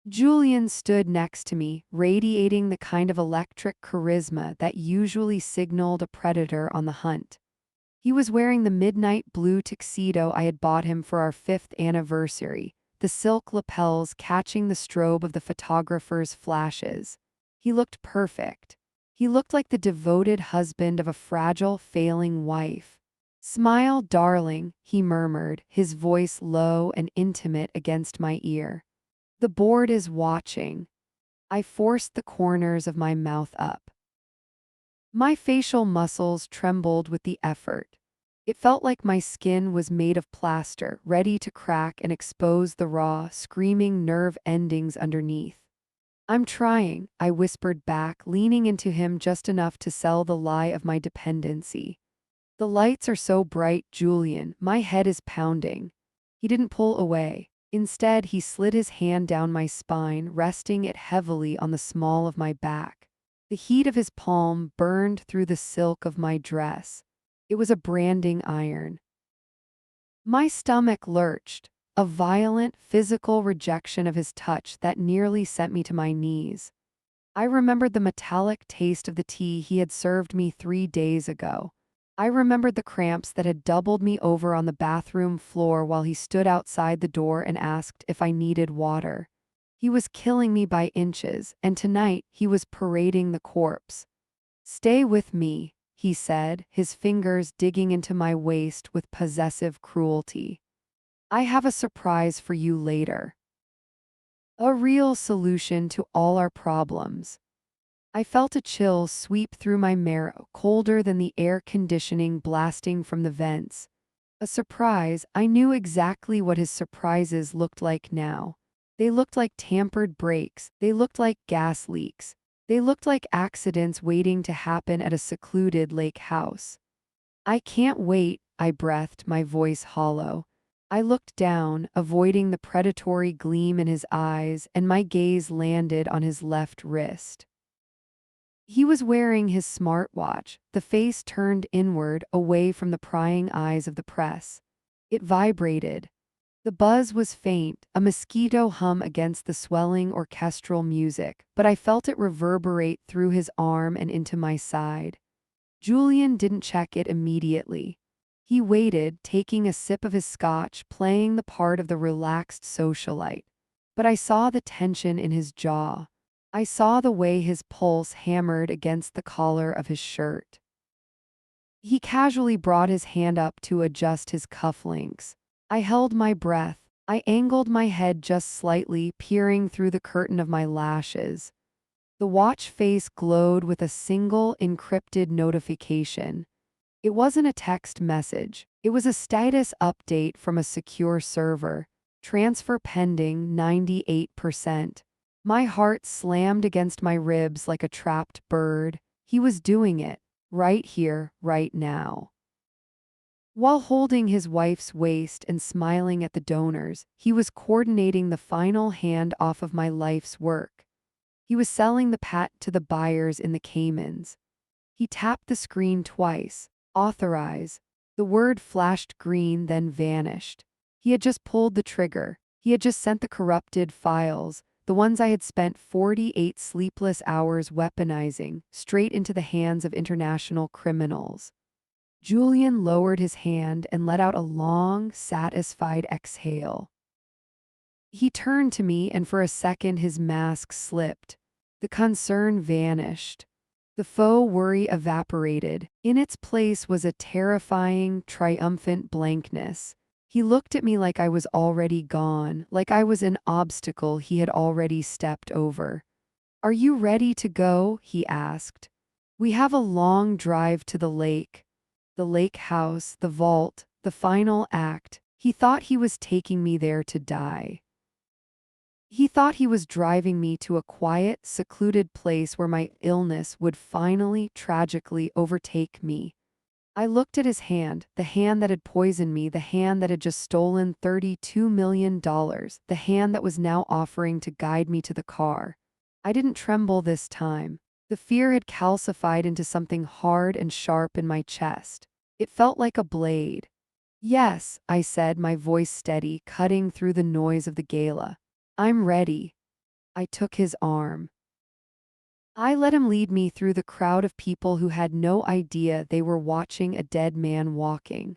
Julian stood next to me, radiating the kind of electric charisma that usually signaled a predator on the hunt. He was wearing the midnight blue tuxedo I had bought him for our 5th anniversary, the silk lapels catching the strobe of the photographer's flashes. He looked perfect. He looked like the devoted husband of a fragile, failing wife. "Smile, darling," he murmured, his voice low and intimate against my ear. "The board is watching." I forced the corners of my mouth up. My facial muscles trembled with the effort. It felt like my skin was made of plaster, ready to crack and expose the raw, screaming nerve endings underneath. "I'm trying," I whispered back, leaning into him just enough to sell the lie of my dependency. "The lights are so bright, Julian, my head is pounding." He didn't pull away. Instead, he slid his hand down my spine, resting it heavily on the small of my back. The heat of his palm burned through the silk of my dress. It was a branding iron. My stomach lurched, a violent, physical rejection of his touch that nearly sent me to my knees. I remembered the metallic taste of the tea he had served me 3 days ago. I remembered the cramps that had doubled me over on the bathroom floor while he stood outside the door and asked if I needed water. He was killing me by inches, and tonight he was parading the corpse. "Stay with me," he said, his fingers digging into my waist with possessive cruelty. "I have a surprise for you later. A real solution to all our problems." I felt a chill sweep through my marrow, colder than the air conditioning blasting from the vents. A surprise. I knew exactly what his surprises looked like now. They looked like tampered brakes. They looked like gas leaks. They looked like accidents waiting to happen at a secluded lake house. "I can't wait," I breathed, my voice hollow. I looked down, avoiding the predatory gleam in his eyes, and my gaze landed on his left wrist. He was wearing his smartwatch, the face turned inward, away from the prying eyes of the press. It vibrated. The buzz was faint, a mosquito hum against the swelling orchestral music, but I felt it reverberate through his arm and into my side. Julian didn't check it immediately. He waited, taking a sip of his scotch, playing the part of the relaxed socialite. But I saw the tension in his jaw. I saw the way his pulse hammered against the collar of his shirt. He casually brought his hand up to adjust his cufflinks. I held my breath. I angled my head just slightly, peering through the curtain of my lashes. The watch face glowed with a single encrypted notification. It wasn't a text message. It was a status update from a secure server. Transfer pending, 98%. My heart slammed against my ribs like a trapped bird. He was doing it. Right here, right now. While holding his wife's waist and smiling at the donors, he was coordinating the final handoff of my life's work. He was selling the patent to the buyers in the Caymans. He tapped the screen twice. Authorize. The word flashed green, then vanished. He had just pulled the trigger. He had just sent the corrupted files, the ones I had spent 48 sleepless hours weaponizing, straight into the hands of international criminals. Julian lowered his hand and let out a long, satisfied exhale. He turned to me, and for a second his mask slipped. The concern vanished. The faux worry evaporated. In its place was a terrifying, triumphant blankness. He looked at me like I was already gone, like I was an obstacle he had already stepped over. "Are you ready to go?" he asked. "We have a long drive to the lake house, the vault, the final act." He thought he was taking me there to die. He thought he was driving me to a quiet, secluded place where my illness would finally, tragically overtake me. I looked at his hand, the hand that had poisoned me, the hand that had just stolen $32 million, the hand that was now offering to guide me to the car. I didn't tremble this time. The fear had calcified into something hard and sharp in my chest. It felt like a blade. "Yes," I said, my voice steady, cutting through the noise of the gala. "I'm ready." I took his arm. I let him lead me through the crowd of people who had no idea they were watching a dead man walking.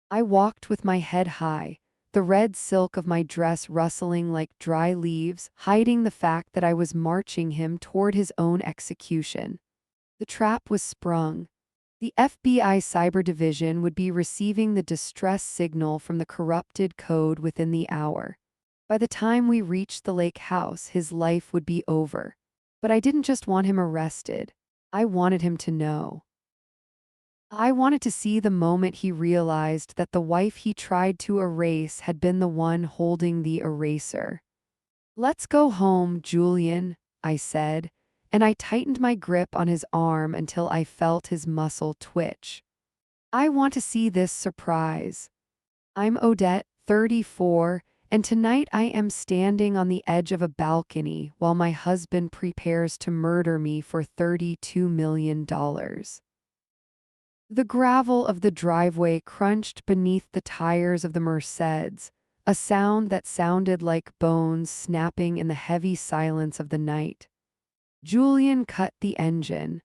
I walked with my head high, the red silk of my dress rustling like dry leaves, hiding the fact that I was marching him toward his own execution. The trap was sprung. The FBI Cyber Division would be receiving the distress signal from the corrupted code within the hour. By the time we reached the lake house, his life would be over. But I didn't just want him arrested. I wanted him to know. I wanted to see the moment he realized that the wife he tried to erase had been the one holding the eraser. "Let's go home, Julian," I said, and I tightened my grip on his arm until I felt his muscle twitch. "I want to see this surprise. I'm Odette, 34, and tonight I am standing on the edge of a balcony while my husband prepares to murder me for $32 million. The gravel of the driveway crunched beneath the tires of the Mercedes, a sound that sounded like bones snapping in the heavy silence of the night. Julian cut the engine.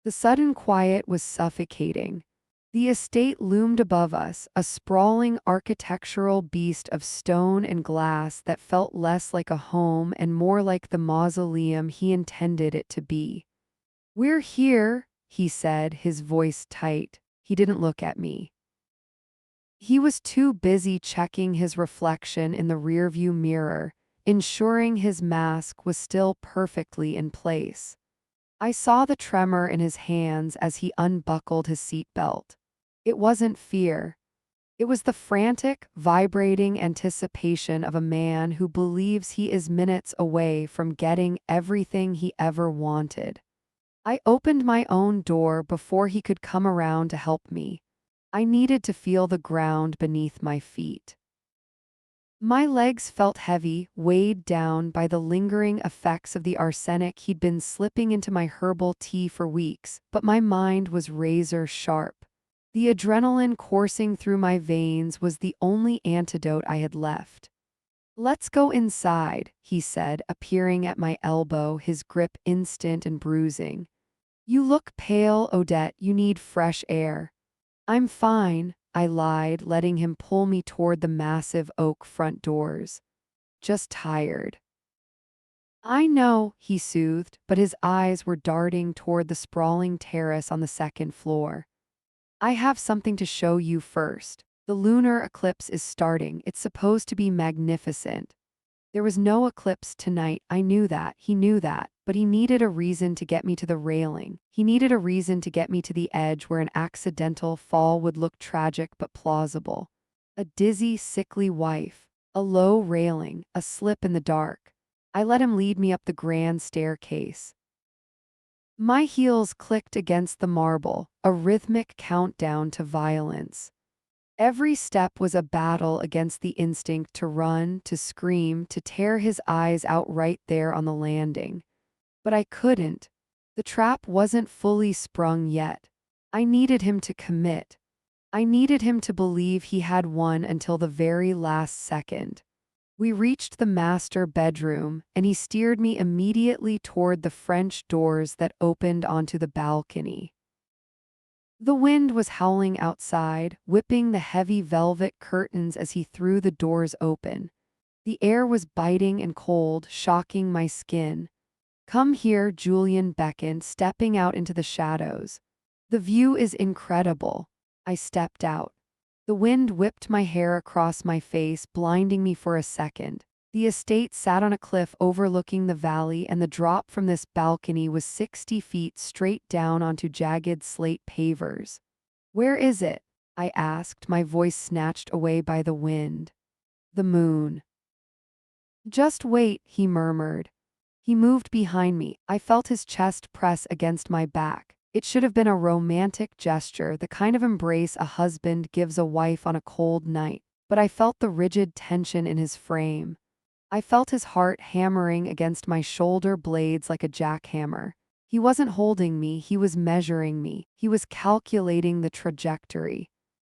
The sudden quiet was suffocating. The estate loomed above us, a sprawling architectural beast of stone and glass that felt less like a home and more like the mausoleum he intended it to be. "We're here," he said, his voice tight. He didn't look at me. He was too busy checking his reflection in the rearview mirror, ensuring his mask was still perfectly in place. I saw the tremor in his hands as he unbuckled his seatbelt. It wasn't fear. It was the frantic, vibrating anticipation of a man who believes he is minutes away from getting everything he ever wanted. I opened my own door before he could come around to help me. I needed to feel the ground beneath my feet. My legs felt heavy, weighed down by the lingering effects of the arsenic he'd been slipping into my herbal tea for weeks, but my mind was razor sharp. The adrenaline coursing through my veins was the only antidote I had left. "Let's go inside," he said, appearing at my elbow, his grip instant and bruising. "You look pale, Odette. You need fresh air." "I'm fine," I lied, letting him pull me toward the massive oak front doors. "Just tired." "I know," he soothed, but his eyes were darting toward the sprawling terrace on the second floor. "I have something to show you first. The lunar eclipse is starting. It's supposed to be magnificent." There was no eclipse tonight. I knew that. He knew that. But he needed a reason to get me to the railing. He needed a reason to get me to the edge where an accidental fall would look tragic but plausible. A dizzy, sickly wife. A low railing. A slip in the dark. I let him lead me up the grand staircase. My heels clicked against the marble, a rhythmic countdown to violence. Every step was a battle against the instinct to run, to scream, to tear his eyes out right there on the landing. But I couldn't. The trap wasn't fully sprung yet. I needed him to commit. I needed him to believe he had won until the very last second. We reached the master bedroom, and he steered me immediately toward the French doors that opened onto the balcony. The wind was howling outside, whipping the heavy velvet curtains as he threw the doors open. The air was biting and cold, shocking my skin. "Come here," Julian beckoned, stepping out into the shadows. "The view is incredible." I stepped out. The wind whipped my hair across my face, blinding me for a second. The estate sat on a cliff overlooking the valley, and the drop from this balcony was 60 feet straight down onto jagged slate pavers. "Where is it?" I asked, my voice snatched away by the wind. "The moon." "Just wait," he murmured. He moved behind me. I felt his chest press against my back. It should have been a romantic gesture, the kind of embrace a husband gives a wife on a cold night. But I felt the rigid tension in his frame. I felt his heart hammering against my shoulder blades like a jackhammer. He wasn't holding me, he was measuring me. He was calculating the trajectory.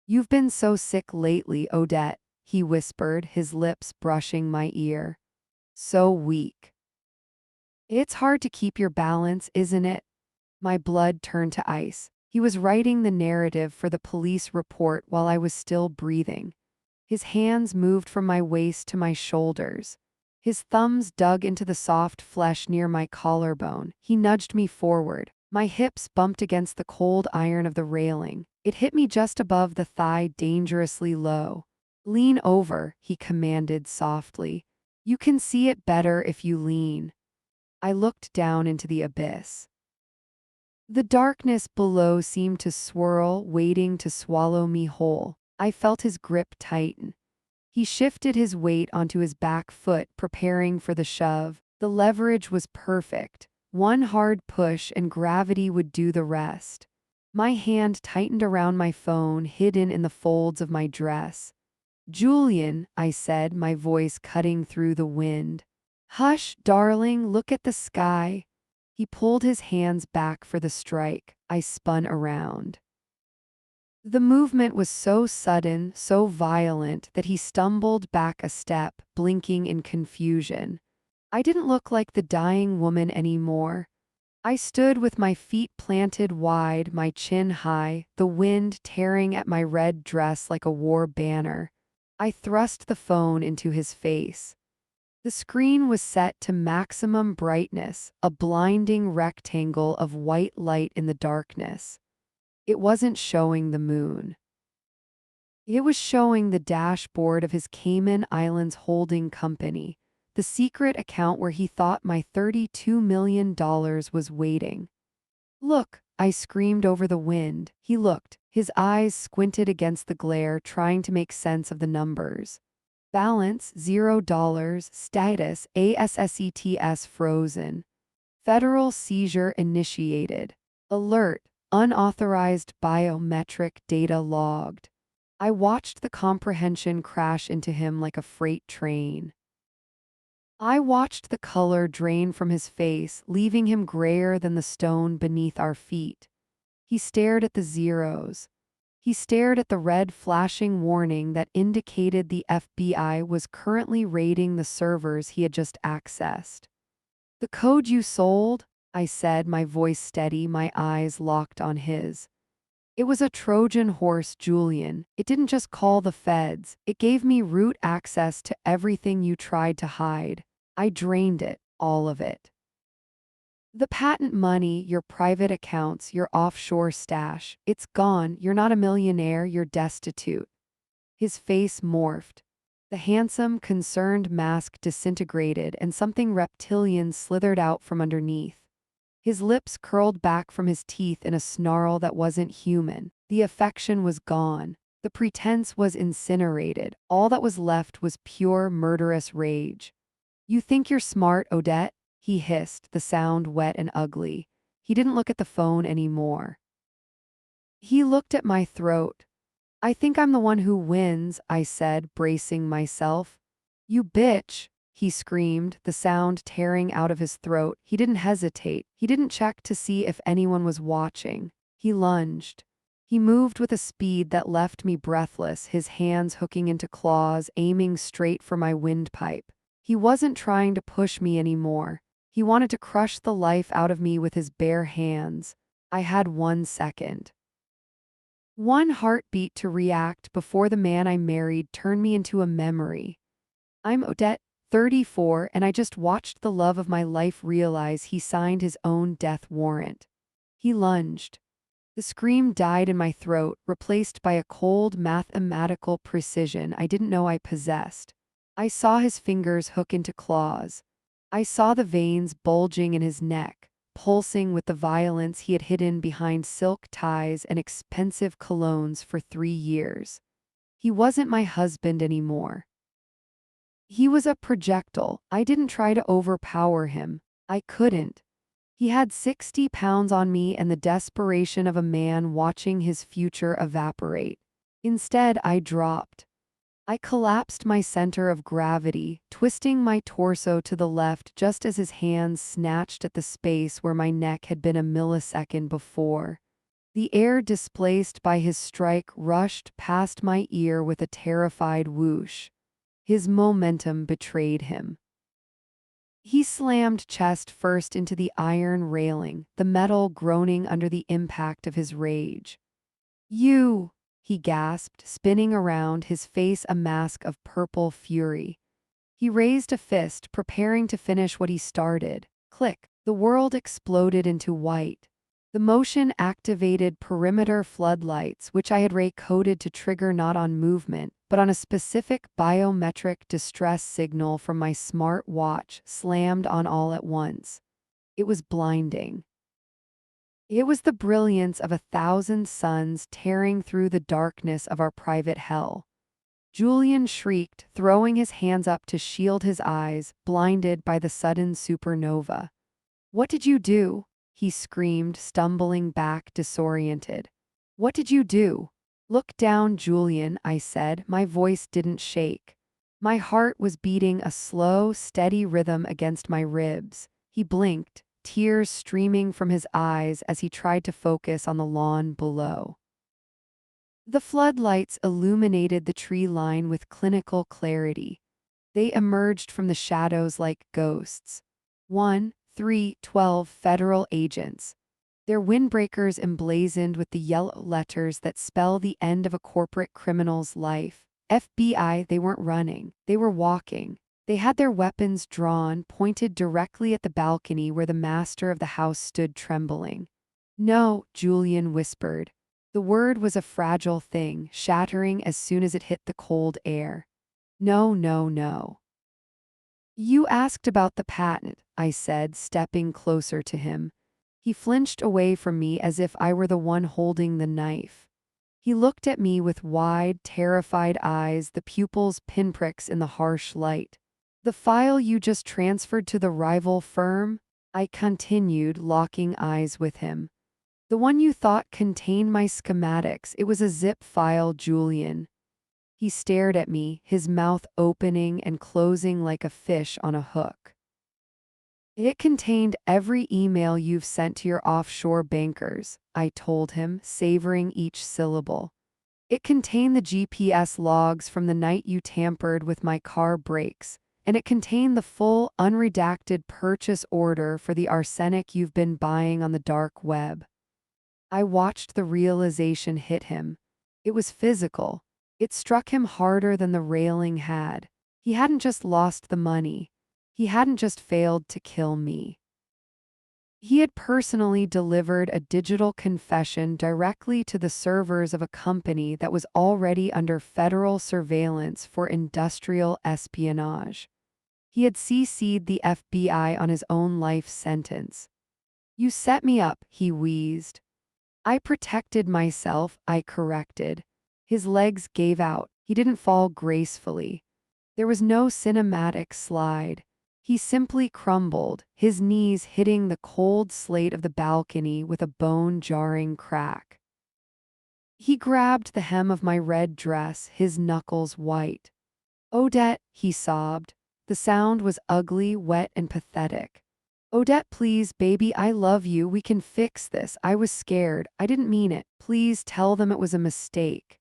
"You've been so sick lately, Odette," he whispered, his lips brushing my ear. "So weak. It's hard to keep your balance, isn't it?" My blood turned to ice. He was writing the narrative for the police report while I was still breathing. His hands moved from my waist to my shoulders. His thumbs dug into the soft flesh near my collarbone. He nudged me forward. My hips bumped against the cold iron of the railing. It hit me just above the thigh, dangerously low. "Lean over," he commanded softly. "You can see it better if you lean." I looked down into the abyss. The darkness below seemed to swirl, waiting to swallow me whole. I felt his grip tighten. He shifted his weight onto his back foot, preparing for the shove. The leverage was perfect. One hard push and gravity would do the rest. My hand tightened around my phone, hidden in the folds of my dress. "Julian," I said, my voice cutting through the wind. "Hush, darling, look at the sky." He pulled his hands back for the strike. I spun around. The movement was so sudden, so violent, that he stumbled back a step, blinking in confusion. I didn't look like the dying woman anymore. I stood with my feet planted wide, my chin high, the wind tearing at my red dress like a war banner. I thrust the phone into his face. The screen was set to maximum brightness, a blinding rectangle of white light in the darkness. It wasn't showing the moon. It was showing the dashboard of his Cayman Islands holding company, the secret account where he thought my $32 million was waiting. "Look!" I screamed over the wind. He looked. His eyes squinted against the glare, trying to make sense of the numbers. "Balance $0. Status ASSETS frozen. Federal seizure initiated. Alert. Unauthorized biometric data logged." I watched the comprehension crash into him like a freight train. I watched the color drain from his face, leaving him grayer than the stone beneath our feet. He stared at the zeros. He stared at the red flashing warning that indicated the FBI was currently raiding the servers he had just accessed. "The code you sold?" I said, my voice steady, my eyes locked on his. "It was a Trojan horse, Julian. It didn't just call the feds. It gave me root access to everything you tried to hide. I drained it, all of it. The patent money, your private accounts, your offshore stash. It's gone. You're not a millionaire, you're destitute." His face morphed. The handsome, concerned mask disintegrated and something reptilian slithered out from underneath. His lips curled back from his teeth in a snarl that wasn't human. The affection was gone. The pretense was incinerated. All that was left was pure, murderous rage. "You think you're smart, Odette?" he hissed, the sound wet and ugly. He didn't look at the phone anymore. He looked at my throat. "I think I'm the one who wins," I said, bracing myself. "You bitch!" he screamed, the sound tearing out of his throat. He didn't hesitate. He didn't check to see if anyone was watching. He lunged. He moved with a speed that left me breathless, his hands hooking into claws, aiming straight for my windpipe. He wasn't trying to push me anymore. He wanted to crush the life out of me with his bare hands. I had 1 second. One heartbeat to react before the man I married turned me into a memory. I'm Odette, 34, and I just watched the love of my life realize he signed his own death warrant. He lunged. The scream died in my throat, replaced by a cold mathematical precision I didn't know I possessed. I saw his fingers hook into claws. I saw the veins bulging in his neck, pulsing with the violence he had hidden behind silk ties and expensive colognes for 3 years. He wasn't my husband anymore. He was a projectile. I didn't try to overpower him. I couldn't. He had 60 pounds on me and the desperation of a man watching his future evaporate. Instead, I dropped. I collapsed my center of gravity, twisting my torso to the left just as his hands snatched at the space where my neck had been a millisecond before. The air displaced by his strike rushed past my ear with a terrified whoosh. His momentum betrayed him. He slammed chest first into the iron railing, the metal groaning under the impact of his rage. "You!" he gasped, spinning around, his face a mask of purple fury. He raised a fist, preparing to finish what he started. Click! The world exploded into white. The motion activated perimeter floodlights, which I had ray-coded to trigger not on movement, but on a specific biometric distress signal from my smart watch, slammed on all at once. It was blinding. It was the brilliance of 1,000 suns tearing through the darkness of our private hell. Julian shrieked, throwing his hands up to shield his eyes, blinded by the sudden supernova. "What did you do?" he screamed, stumbling back, disoriented. "What did you do?" "Look down, Julian," I said. My voice didn't shake. My heart was beating a slow, steady rhythm against my ribs. He blinked, tears streaming from his eyes as he tried to focus on the lawn below. The floodlights illuminated the tree line with clinical clarity. They emerged from the shadows like ghosts. 1, 3, 12 federal agents. Their windbreakers emblazoned with the yellow letters that spell the end of a corporate criminal's life. FBI, they weren't running. They were walking. They had their weapons drawn, pointed directly at the balcony where the master of the house stood trembling. "No," Julian whispered. The word was a fragile thing, shattering as soon as it hit the cold air. "No, no, no." "You asked about the patent," I said, stepping closer to him. He flinched away from me as if I were the one holding the knife. He looked at me with wide, terrified eyes, the pupils pinpricks in the harsh light. "The file you just transferred to the rival firm?" I continued, locking eyes with him. "The one you thought contained my schematics. It was a zip file, Julian." He stared at me, his mouth opening and closing like a fish on a hook. "It contained every email you've sent to your offshore bankers," I told him, savoring each syllable. "It contained the GPS logs from the night you tampered with my car brakes, and it contained the full, unredacted purchase order for the arsenic you've been buying on the dark web." I watched the realization hit him. It was physical. It struck him harder than the railing had. He hadn't just lost the money. He hadn't just failed to kill me. He had personally delivered a digital confession directly to the servers of a company that was already under federal surveillance for industrial espionage. He had CC'd the FBI on his own life sentence. "You set me up," he wheezed. "I protected myself," I corrected. His legs gave out. He didn't fall gracefully. There was no cinematic slide. He simply crumbled, his knees hitting the cold slate of the balcony with a bone-jarring crack. He grabbed the hem of my red dress, his knuckles white. "Odette," he sobbed. The sound was ugly, wet, and pathetic. "Odette, please, baby, I love you. We can fix this. I was scared. I didn't mean it. Please tell them it was a mistake."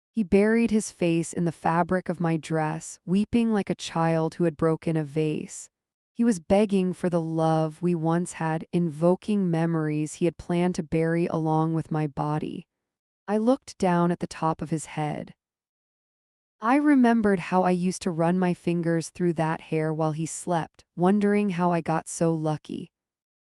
He buried his face in the fabric of my dress, weeping like a child who had broken a vase. He was begging for the love we once had, invoking memories he had planned to bury along with my body. I looked down at the top of his head. I remembered how I used to run my fingers through that hair while he slept, wondering how I got so lucky.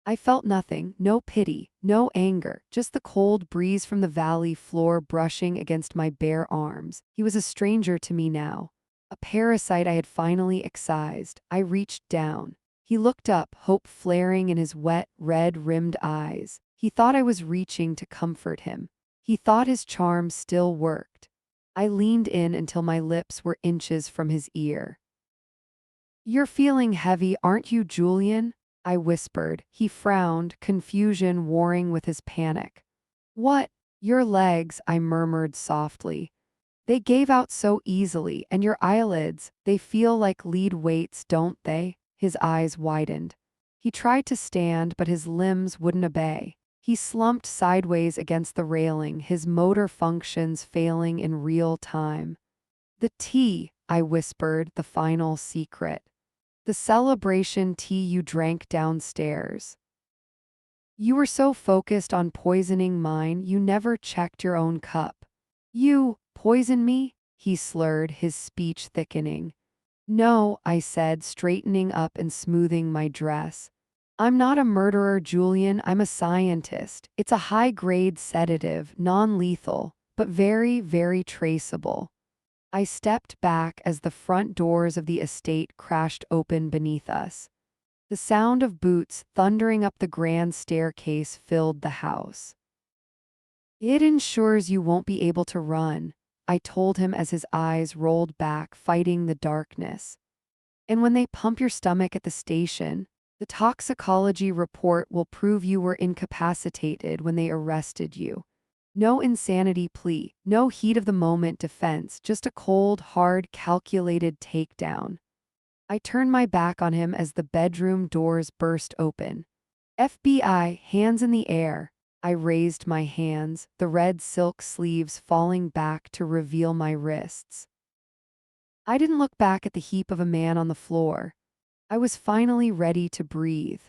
I felt nothing, no pity, no anger, just the cold breeze from the valley floor brushing against my bare arms. He was a stranger to me now. A parasite I had finally excised. I reached down. He looked up, hope flaring in his wet, red-rimmed eyes. He thought I was reaching to comfort him. He thought his charm still worked. I leaned in until my lips were inches from his ear. "You're feeling heavy, aren't you, Julian?" I whispered. He frowned, confusion warring with his panic. "What?" "Your legs," I murmured softly. "They gave out so easily, and your eyelids, they feel like lead weights, don't they?" His eyes widened. He tried to stand, but his limbs wouldn't obey. He slumped sideways against the railing, his motor functions failing in real time. "The tea," I whispered, the final secret. "The celebration tea you drank downstairs. You were so focused on poisoning mine, you never checked your own cup." "You poison me?" he slurred, his speech thickening. "No," I said, straightening up and smoothing my dress. "I'm not a murderer, Julian, I'm a scientist. It's a high-grade sedative, non-lethal, but very, very traceable." I stepped back as the front doors of the estate crashed open beneath us. The sound of boots thundering up the grand staircase filled the house. "It ensures you won't be able to run," I told him as his eyes rolled back, fighting the darkness. "And when they pump your stomach at the station, the toxicology report will prove you were incapacitated when they arrested you. No insanity plea, no heat of the moment defense, just a cold, hard, calculated takedown." I turned my back on him as the bedroom doors burst open. "FBI, hands in the air." I raised my hands, the red silk sleeves falling back to reveal my wrists. I didn't look back at the heap of a man on the floor. I was finally ready to breathe.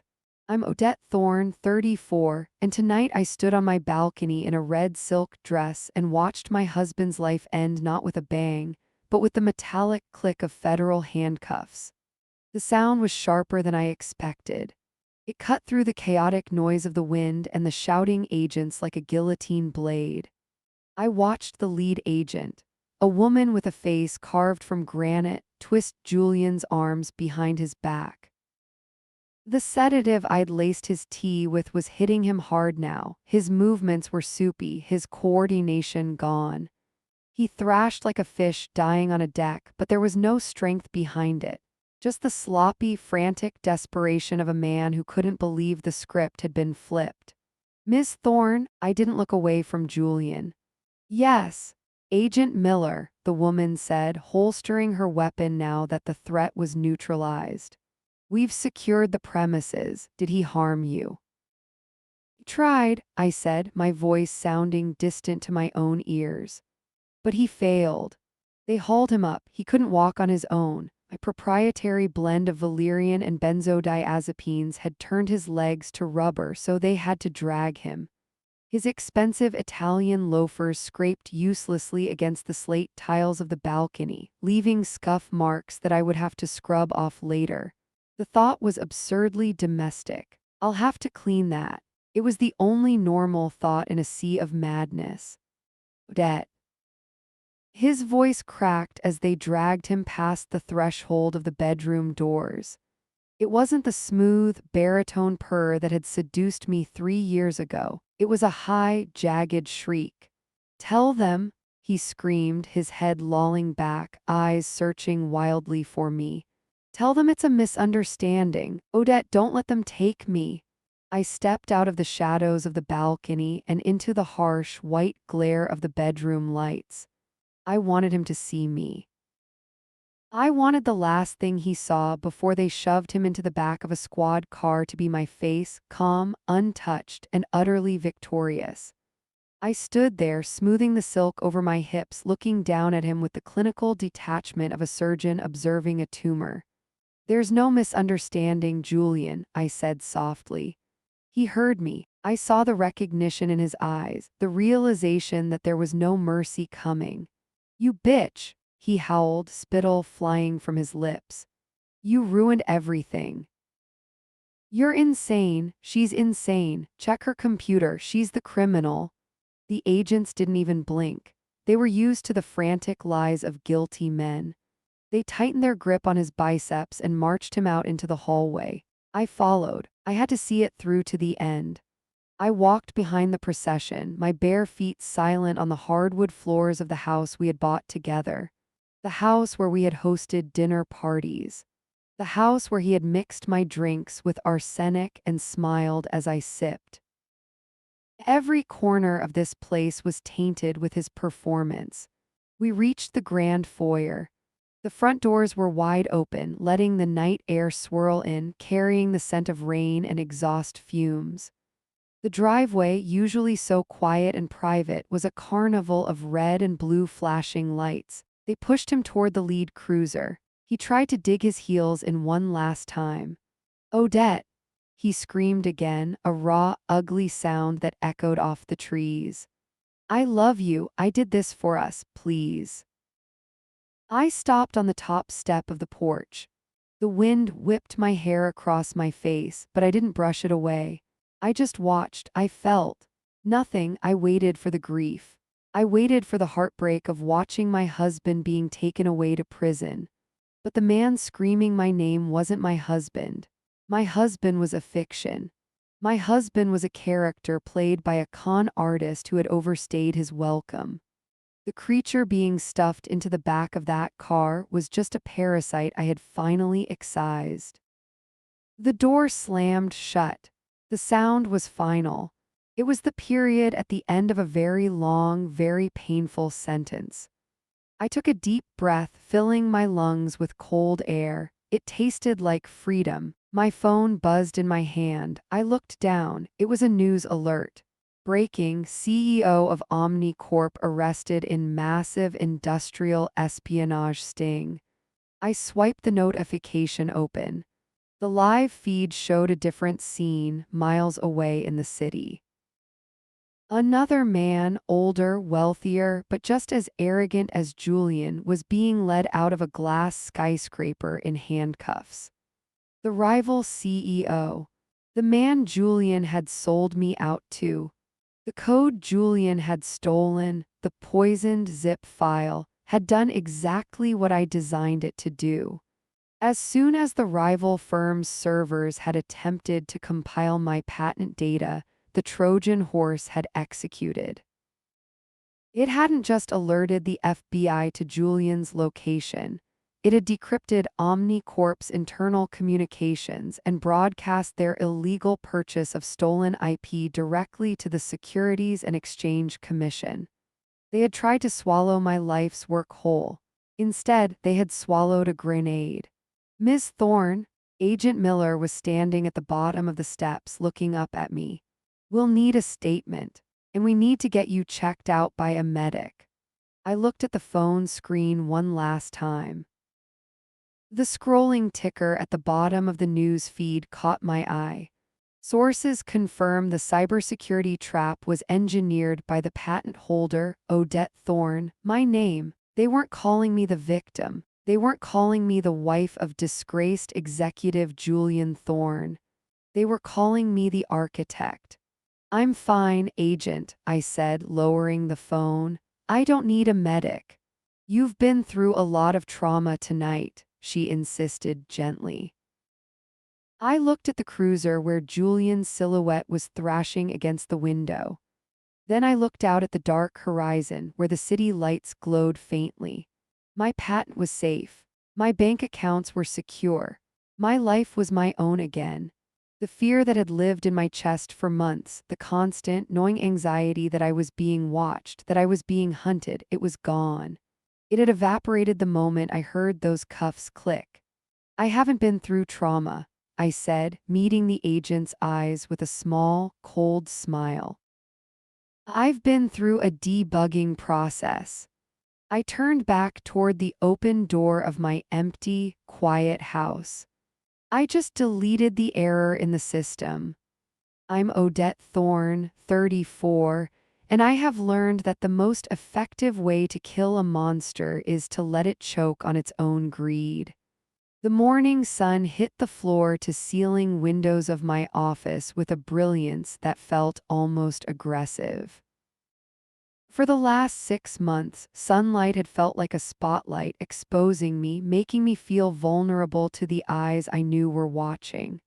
"I'm Odette Thorne, 34, and tonight I stood on my balcony in a red silk dress and watched my husband's life end not with a bang, but with the metallic click of federal handcuffs." The sound was sharper than I expected. It cut through the chaotic noise of the wind and the shouting agents like a guillotine blade. I watched the lead agent, a woman with a face carved from granite, twist Julian's arms behind his back. The sedative I'd laced his tea with was hitting him hard now. His movements were soupy, his coordination gone. He thrashed like a fish dying on a deck, but there was no strength behind it. Just the sloppy, frantic desperation of a man who couldn't believe the script had been flipped. "Miss Thorne?" I didn't look away from Julian. "Yes, Agent Miller," the woman said, holstering her weapon now that the threat was neutralized. "We've secured the premises. Did he harm you?" "He tried," I said, my voice sounding distant to my own ears. "But he failed. They hauled him up. He couldn't walk on his own. My proprietary blend of valerian and benzodiazepines had turned his legs to rubber, so they had to drag him. His expensive Italian loafers scraped uselessly against the slate tiles of the balcony, leaving scuff marks that I would have to scrub off later. The thought was absurdly domestic. I'll have to clean that. It was the only normal thought in a sea of madness. Odette. His voice cracked as they dragged him past the threshold of the bedroom doors. It wasn't the smooth, baritone purr that had seduced me 3 years ago. It was a high, jagged shriek. "Tell them," he screamed, his head lolling back, eyes searching wildly for me. "Tell them it's a misunderstanding. Odette, don't let them take me." I stepped out of the shadows of the balcony and into the harsh, white glare of the bedroom lights. I wanted him to see me. I wanted the last thing he saw before they shoved him into the back of a squad car to be my face, calm, untouched, and utterly victorious. I stood there, smoothing the silk over my hips, looking down at him with the clinical detachment of a surgeon observing a tumor. "There's no misunderstanding, Julian," I said softly. He heard me, I saw the recognition in his eyes, the realization that there was no mercy coming. "You bitch," he howled, spittle flying from his lips. "You ruined everything. You're insane, she's insane, check her computer, she's the criminal." The agents didn't even blink. They were used to the frantic lies of guilty men. They tightened their grip on his biceps and marched him out into the hallway. I followed. I had to see it through to the end. I walked behind the procession, my bare feet silent on the hardwood floors of the house we had bought together. The house where we had hosted dinner parties. The house where he had mixed my drinks with arsenic and smiled as I sipped. Every corner of this place was tainted with his performance. We reached the grand foyer. The front doors were wide open, letting the night air swirl in, carrying the scent of rain and exhaust fumes. The driveway, usually so quiet and private, was a carnival of red and blue flashing lights. They pushed him toward the lead cruiser. He tried to dig his heels in one last time. "Odette!" He screamed again, a raw, ugly sound that echoed off the trees. "I love you, I did this for us, please." I stopped on the top step of the porch. The wind whipped my hair across my face, but I didn't brush it away. I just watched, I felt. Nothing, I waited for the grief. I waited for the heartbreak of watching my husband being taken away to prison. But the man screaming my name wasn't my husband. My husband was a fiction. My husband was a character played by a con artist who had overstayed his welcome. The creature being stuffed into the back of that car was just a parasite I had finally excised. The door slammed shut. The sound was final. It was the period at the end of a very long, very painful sentence. I took a deep breath, filling my lungs with cold air. It tasted like freedom. My phone buzzed in my hand. I looked down. It was a news alert. Breaking: CEO of Omni Corp arrested in massive industrial espionage sting. I swiped the notification open. The live feed showed a different scene, miles away in the city. Another man, older, wealthier, but just as arrogant as Julian, was being led out of a glass skyscraper in handcuffs. The rival CEO. The man Julian had sold me out to. The code Julian had stolen, the poisoned zip file, had done exactly what I designed it to do. As soon as the rival firm's servers had attempted to compile my patent data, the Trojan horse had executed. It hadn't just alerted the FBI to Julian's location. It had decrypted OmniCorp's internal communications and broadcast their illegal purchase of stolen IP directly to the Securities and Exchange Commission. They had tried to swallow my life's work whole. Instead, they had swallowed a grenade. "Ms. Thorne," Agent Miller was standing at the bottom of the steps looking up at me. "We'll need a statement, and we need to get you checked out by a medic." I looked at the phone screen one last time. The scrolling ticker at the bottom of the news feed caught my eye. Sources confirm the cybersecurity trap was engineered by the patent holder, Odette Thorne, my name. They weren't calling me the victim. They weren't calling me the wife of disgraced executive Julian Thorne. They were calling me the architect. "I'm fine, Agent," I said, lowering the phone. "I don't need a medic." "You've been through a lot of trauma tonight," she insisted gently. I looked at the cruiser where Julian's silhouette was thrashing against the window. Then I looked out at the dark horizon where the city lights glowed faintly. My patent was safe. My bank accounts were secure. My life was my own again. The fear that had lived in my chest for months, the constant, gnawing anxiety that I was being watched, that I was being hunted, it was gone. It had evaporated the moment I heard those cuffs click. "I haven't been through trauma," I said, meeting the agent's eyes with a small, cold smile. "I've been through a debugging process." I turned back toward the open door of my empty, quiet house. "I just deleted the error in the system." I'm Odette Thorne, 34, and I have learned that the most effective way to kill a monster is to let it choke on its own greed. The morning sun hit the floor to ceiling windows of my office with a brilliance that felt almost aggressive. For the last 6 months, sunlight had felt like a spotlight exposing me, making me feel vulnerable to the eyes I knew were watching.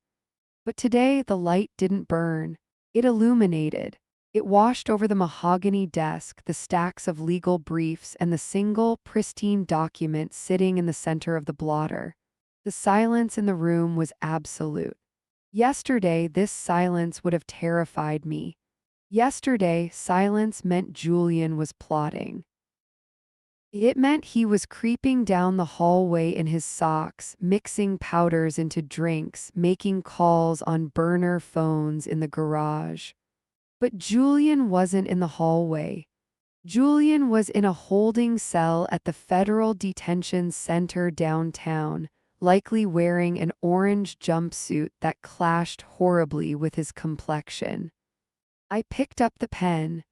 But today the light didn't burn. It illuminated. It washed over the mahogany desk, the stacks of legal briefs, and the single, pristine document sitting in the center of the blotter. The silence in the room was absolute. Yesterday, this silence would have terrified me. Yesterday, silence meant Julian was plotting. It meant he was creeping down the hallway in his socks, mixing powders into drinks, making calls on burner phones in the garage. But Julian wasn't in the hallway. Julian was in a holding cell at the Federal Detention Center downtown, likely wearing an orange jumpsuit that clashed horribly with his complexion. I picked up the pen.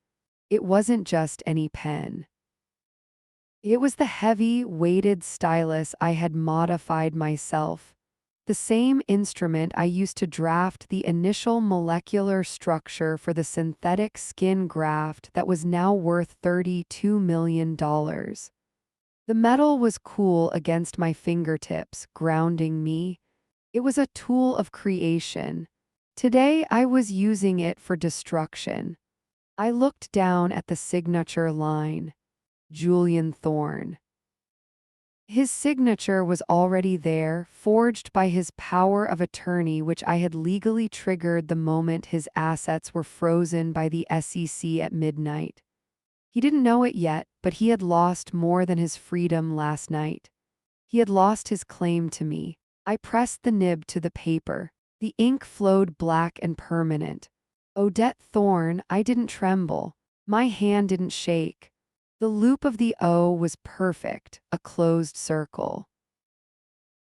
It wasn't just any pen. It was the heavy, weighted stylus I had modified myself, the same instrument I used to draft the initial molecular structure for the synthetic skin graft that was now worth $32 million. The metal was cool against my fingertips, grounding me. It was a tool of creation. Today I was using it for destruction. I looked down at the signature line. Julian Thorne. His signature was already there, forged by his power of attorney, which I had legally triggered the moment his assets were frozen by the SEC at midnight. He didn't know it yet, but he had lost more than his freedom last night. He had lost his claim to me. I pressed the nib to the paper. The ink flowed black and permanent. Odette Thorne, I didn't tremble. My hand didn't shake. The loop of the O was perfect, a closed circle.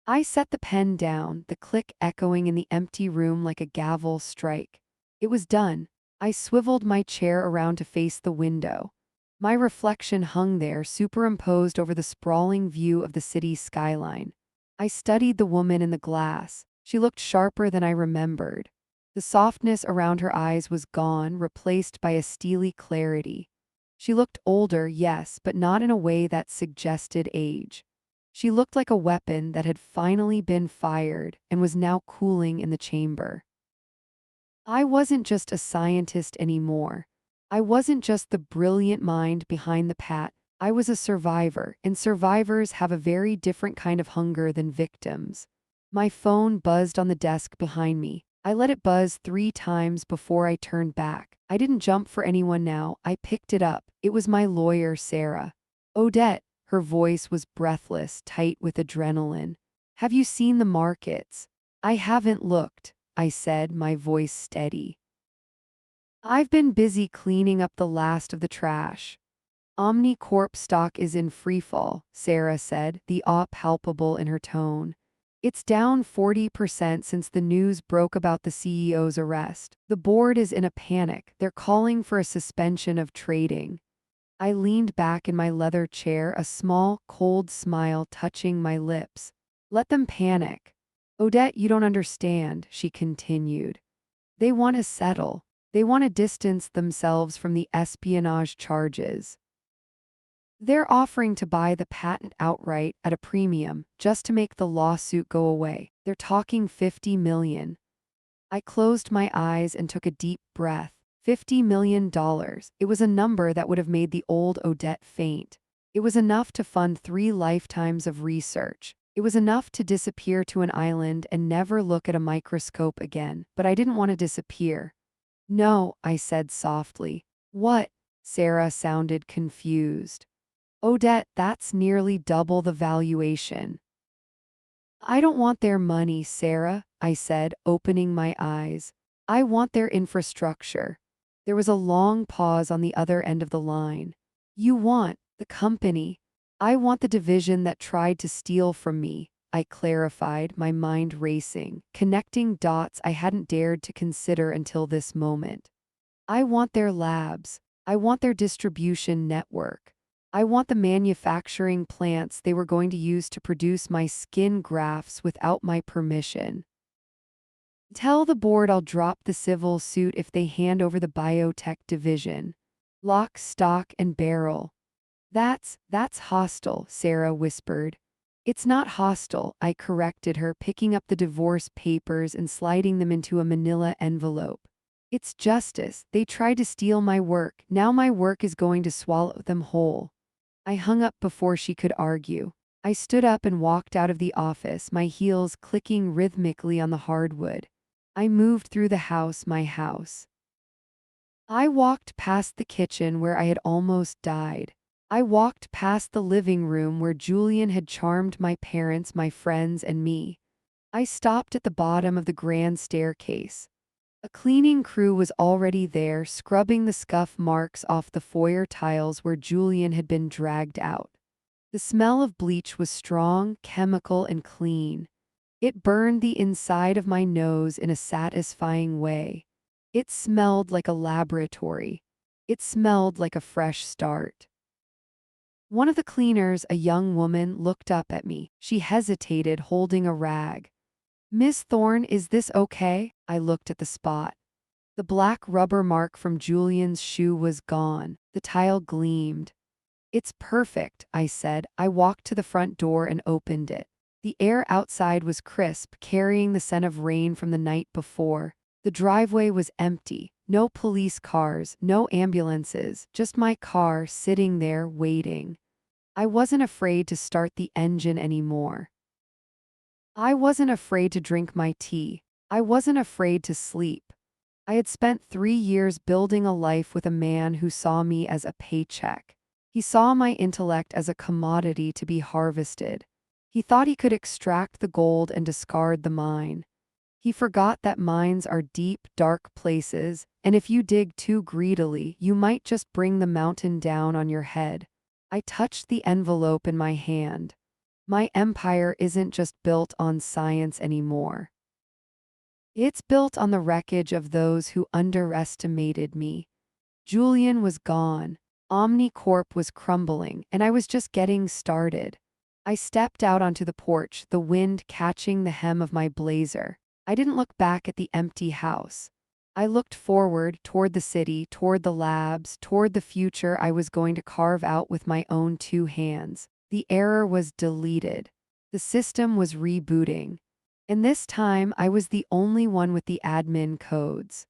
I set the pen down, the click echoing in the empty room like a gavel strike. It was done. I swiveled my chair around to face the window. My reflection hung there, superimposed over the sprawling view of the city's skyline. I studied the woman in the glass. She looked sharper than I remembered. The softness around her eyes was gone, replaced by a steely clarity. She looked older, yes, but not in a way that suggested age. She looked like a weapon that had finally been fired and was now cooling in the chamber. I wasn't just a scientist anymore. I wasn't just the brilliant mind behind the pat. I was a survivor, and survivors have a very different kind of hunger than victims. My phone buzzed on the desk behind me. I let it buzz 3 times before I turned back. I didn't jump for anyone now. I picked it up. It was my lawyer, Sarah. Odette, her voice was breathless, tight with adrenaline. Have you seen the markets? I haven't looked, I said, my voice steady. I've been busy cleaning up the last of the trash. Omnicorp stock is in freefall, Sarah said, the awe palpable in her tone. It's down 40% since the news broke about the CEO's arrest. The board is in a panic. They're calling for a suspension of trading. I leaned back in my leather chair, a small, cold smile touching my lips. Let them panic. Odette, you don't understand, she continued. They want to settle. They want to distance themselves from the espionage charges. They're offering to buy the patent outright at a premium just to make the lawsuit go away. They're talking $50 million. I closed my eyes and took a deep breath. $50 million. It was a number that would have made the old Odette faint. It was enough to fund 3 lifetimes of research. It was enough to disappear to an island and never look at a microscope again. But I didn't want to disappear. No, I said softly. What? Sarah sounded confused. Odette, that's nearly double the valuation. I don't want their money, Sarah, I said, opening my eyes. I want their infrastructure. There was a long pause on the other end of the line. You want the company. I want the division that tried to steal from me, I clarified, my mind racing, connecting dots I hadn't dared to consider until this moment. I want their labs. I want their distribution network. I want the manufacturing plants they were going to use to produce my skin grafts without my permission. Tell the board I'll drop the civil suit if they hand over the biotech division. Lock, stock, and barrel. That's hostile, Sarah whispered. It's not hostile, I corrected her, picking up the divorce papers and sliding them into a manila envelope. It's justice. They tried to steal my work. Now my work is going to swallow them whole. I hung up before she could argue. I stood up and walked out of the office, my heels clicking rhythmically on the hardwood. I moved through the house, my house. I walked past the kitchen where I had almost died. I walked past the living room where Julian had charmed my parents, my friends, and me. I stopped at the bottom of the grand staircase. A cleaning crew was already there, scrubbing the scuff marks off the foyer tiles where Julian had been dragged out. The smell of bleach was strong, chemical, and clean. It burned the inside of my nose in a satisfying way. It smelled like a laboratory. It smelled like a fresh start. One of the cleaners, a young woman, looked up at me. She hesitated, holding a rag. Miss Thorne, is this okay? I looked at the spot. The black rubber mark from Julian's shoe was gone. The tile gleamed. It's perfect, I said. I walked to the front door and opened it. The air outside was crisp, carrying the scent of rain from the night before. The driveway was empty. No police cars, no ambulances, just my car sitting there waiting. I wasn't afraid to start the engine anymore. I wasn't afraid to drink my tea. I wasn't afraid to sleep. I had spent 3 years building a life with a man who saw me as a paycheck. He saw my intellect as a commodity to be harvested. He thought he could extract the gold and discard the mine. He forgot that mines are deep, dark places, and if you dig too greedily, you might just bring the mountain down on your head. I touched the envelope in my hand. My empire isn't just built on science anymore. It's built on the wreckage of those who underestimated me. Julian was gone. OmniCorp was crumbling, and I was just getting started. I stepped out onto the porch, the wind catching the hem of my blazer. I didn't look back at the empty house. I looked forward, toward the city, toward the labs, toward the future I was going to carve out with my own 2 hands. The error was deleted. The system was rebooting. And this time, I was the only one with the admin codes.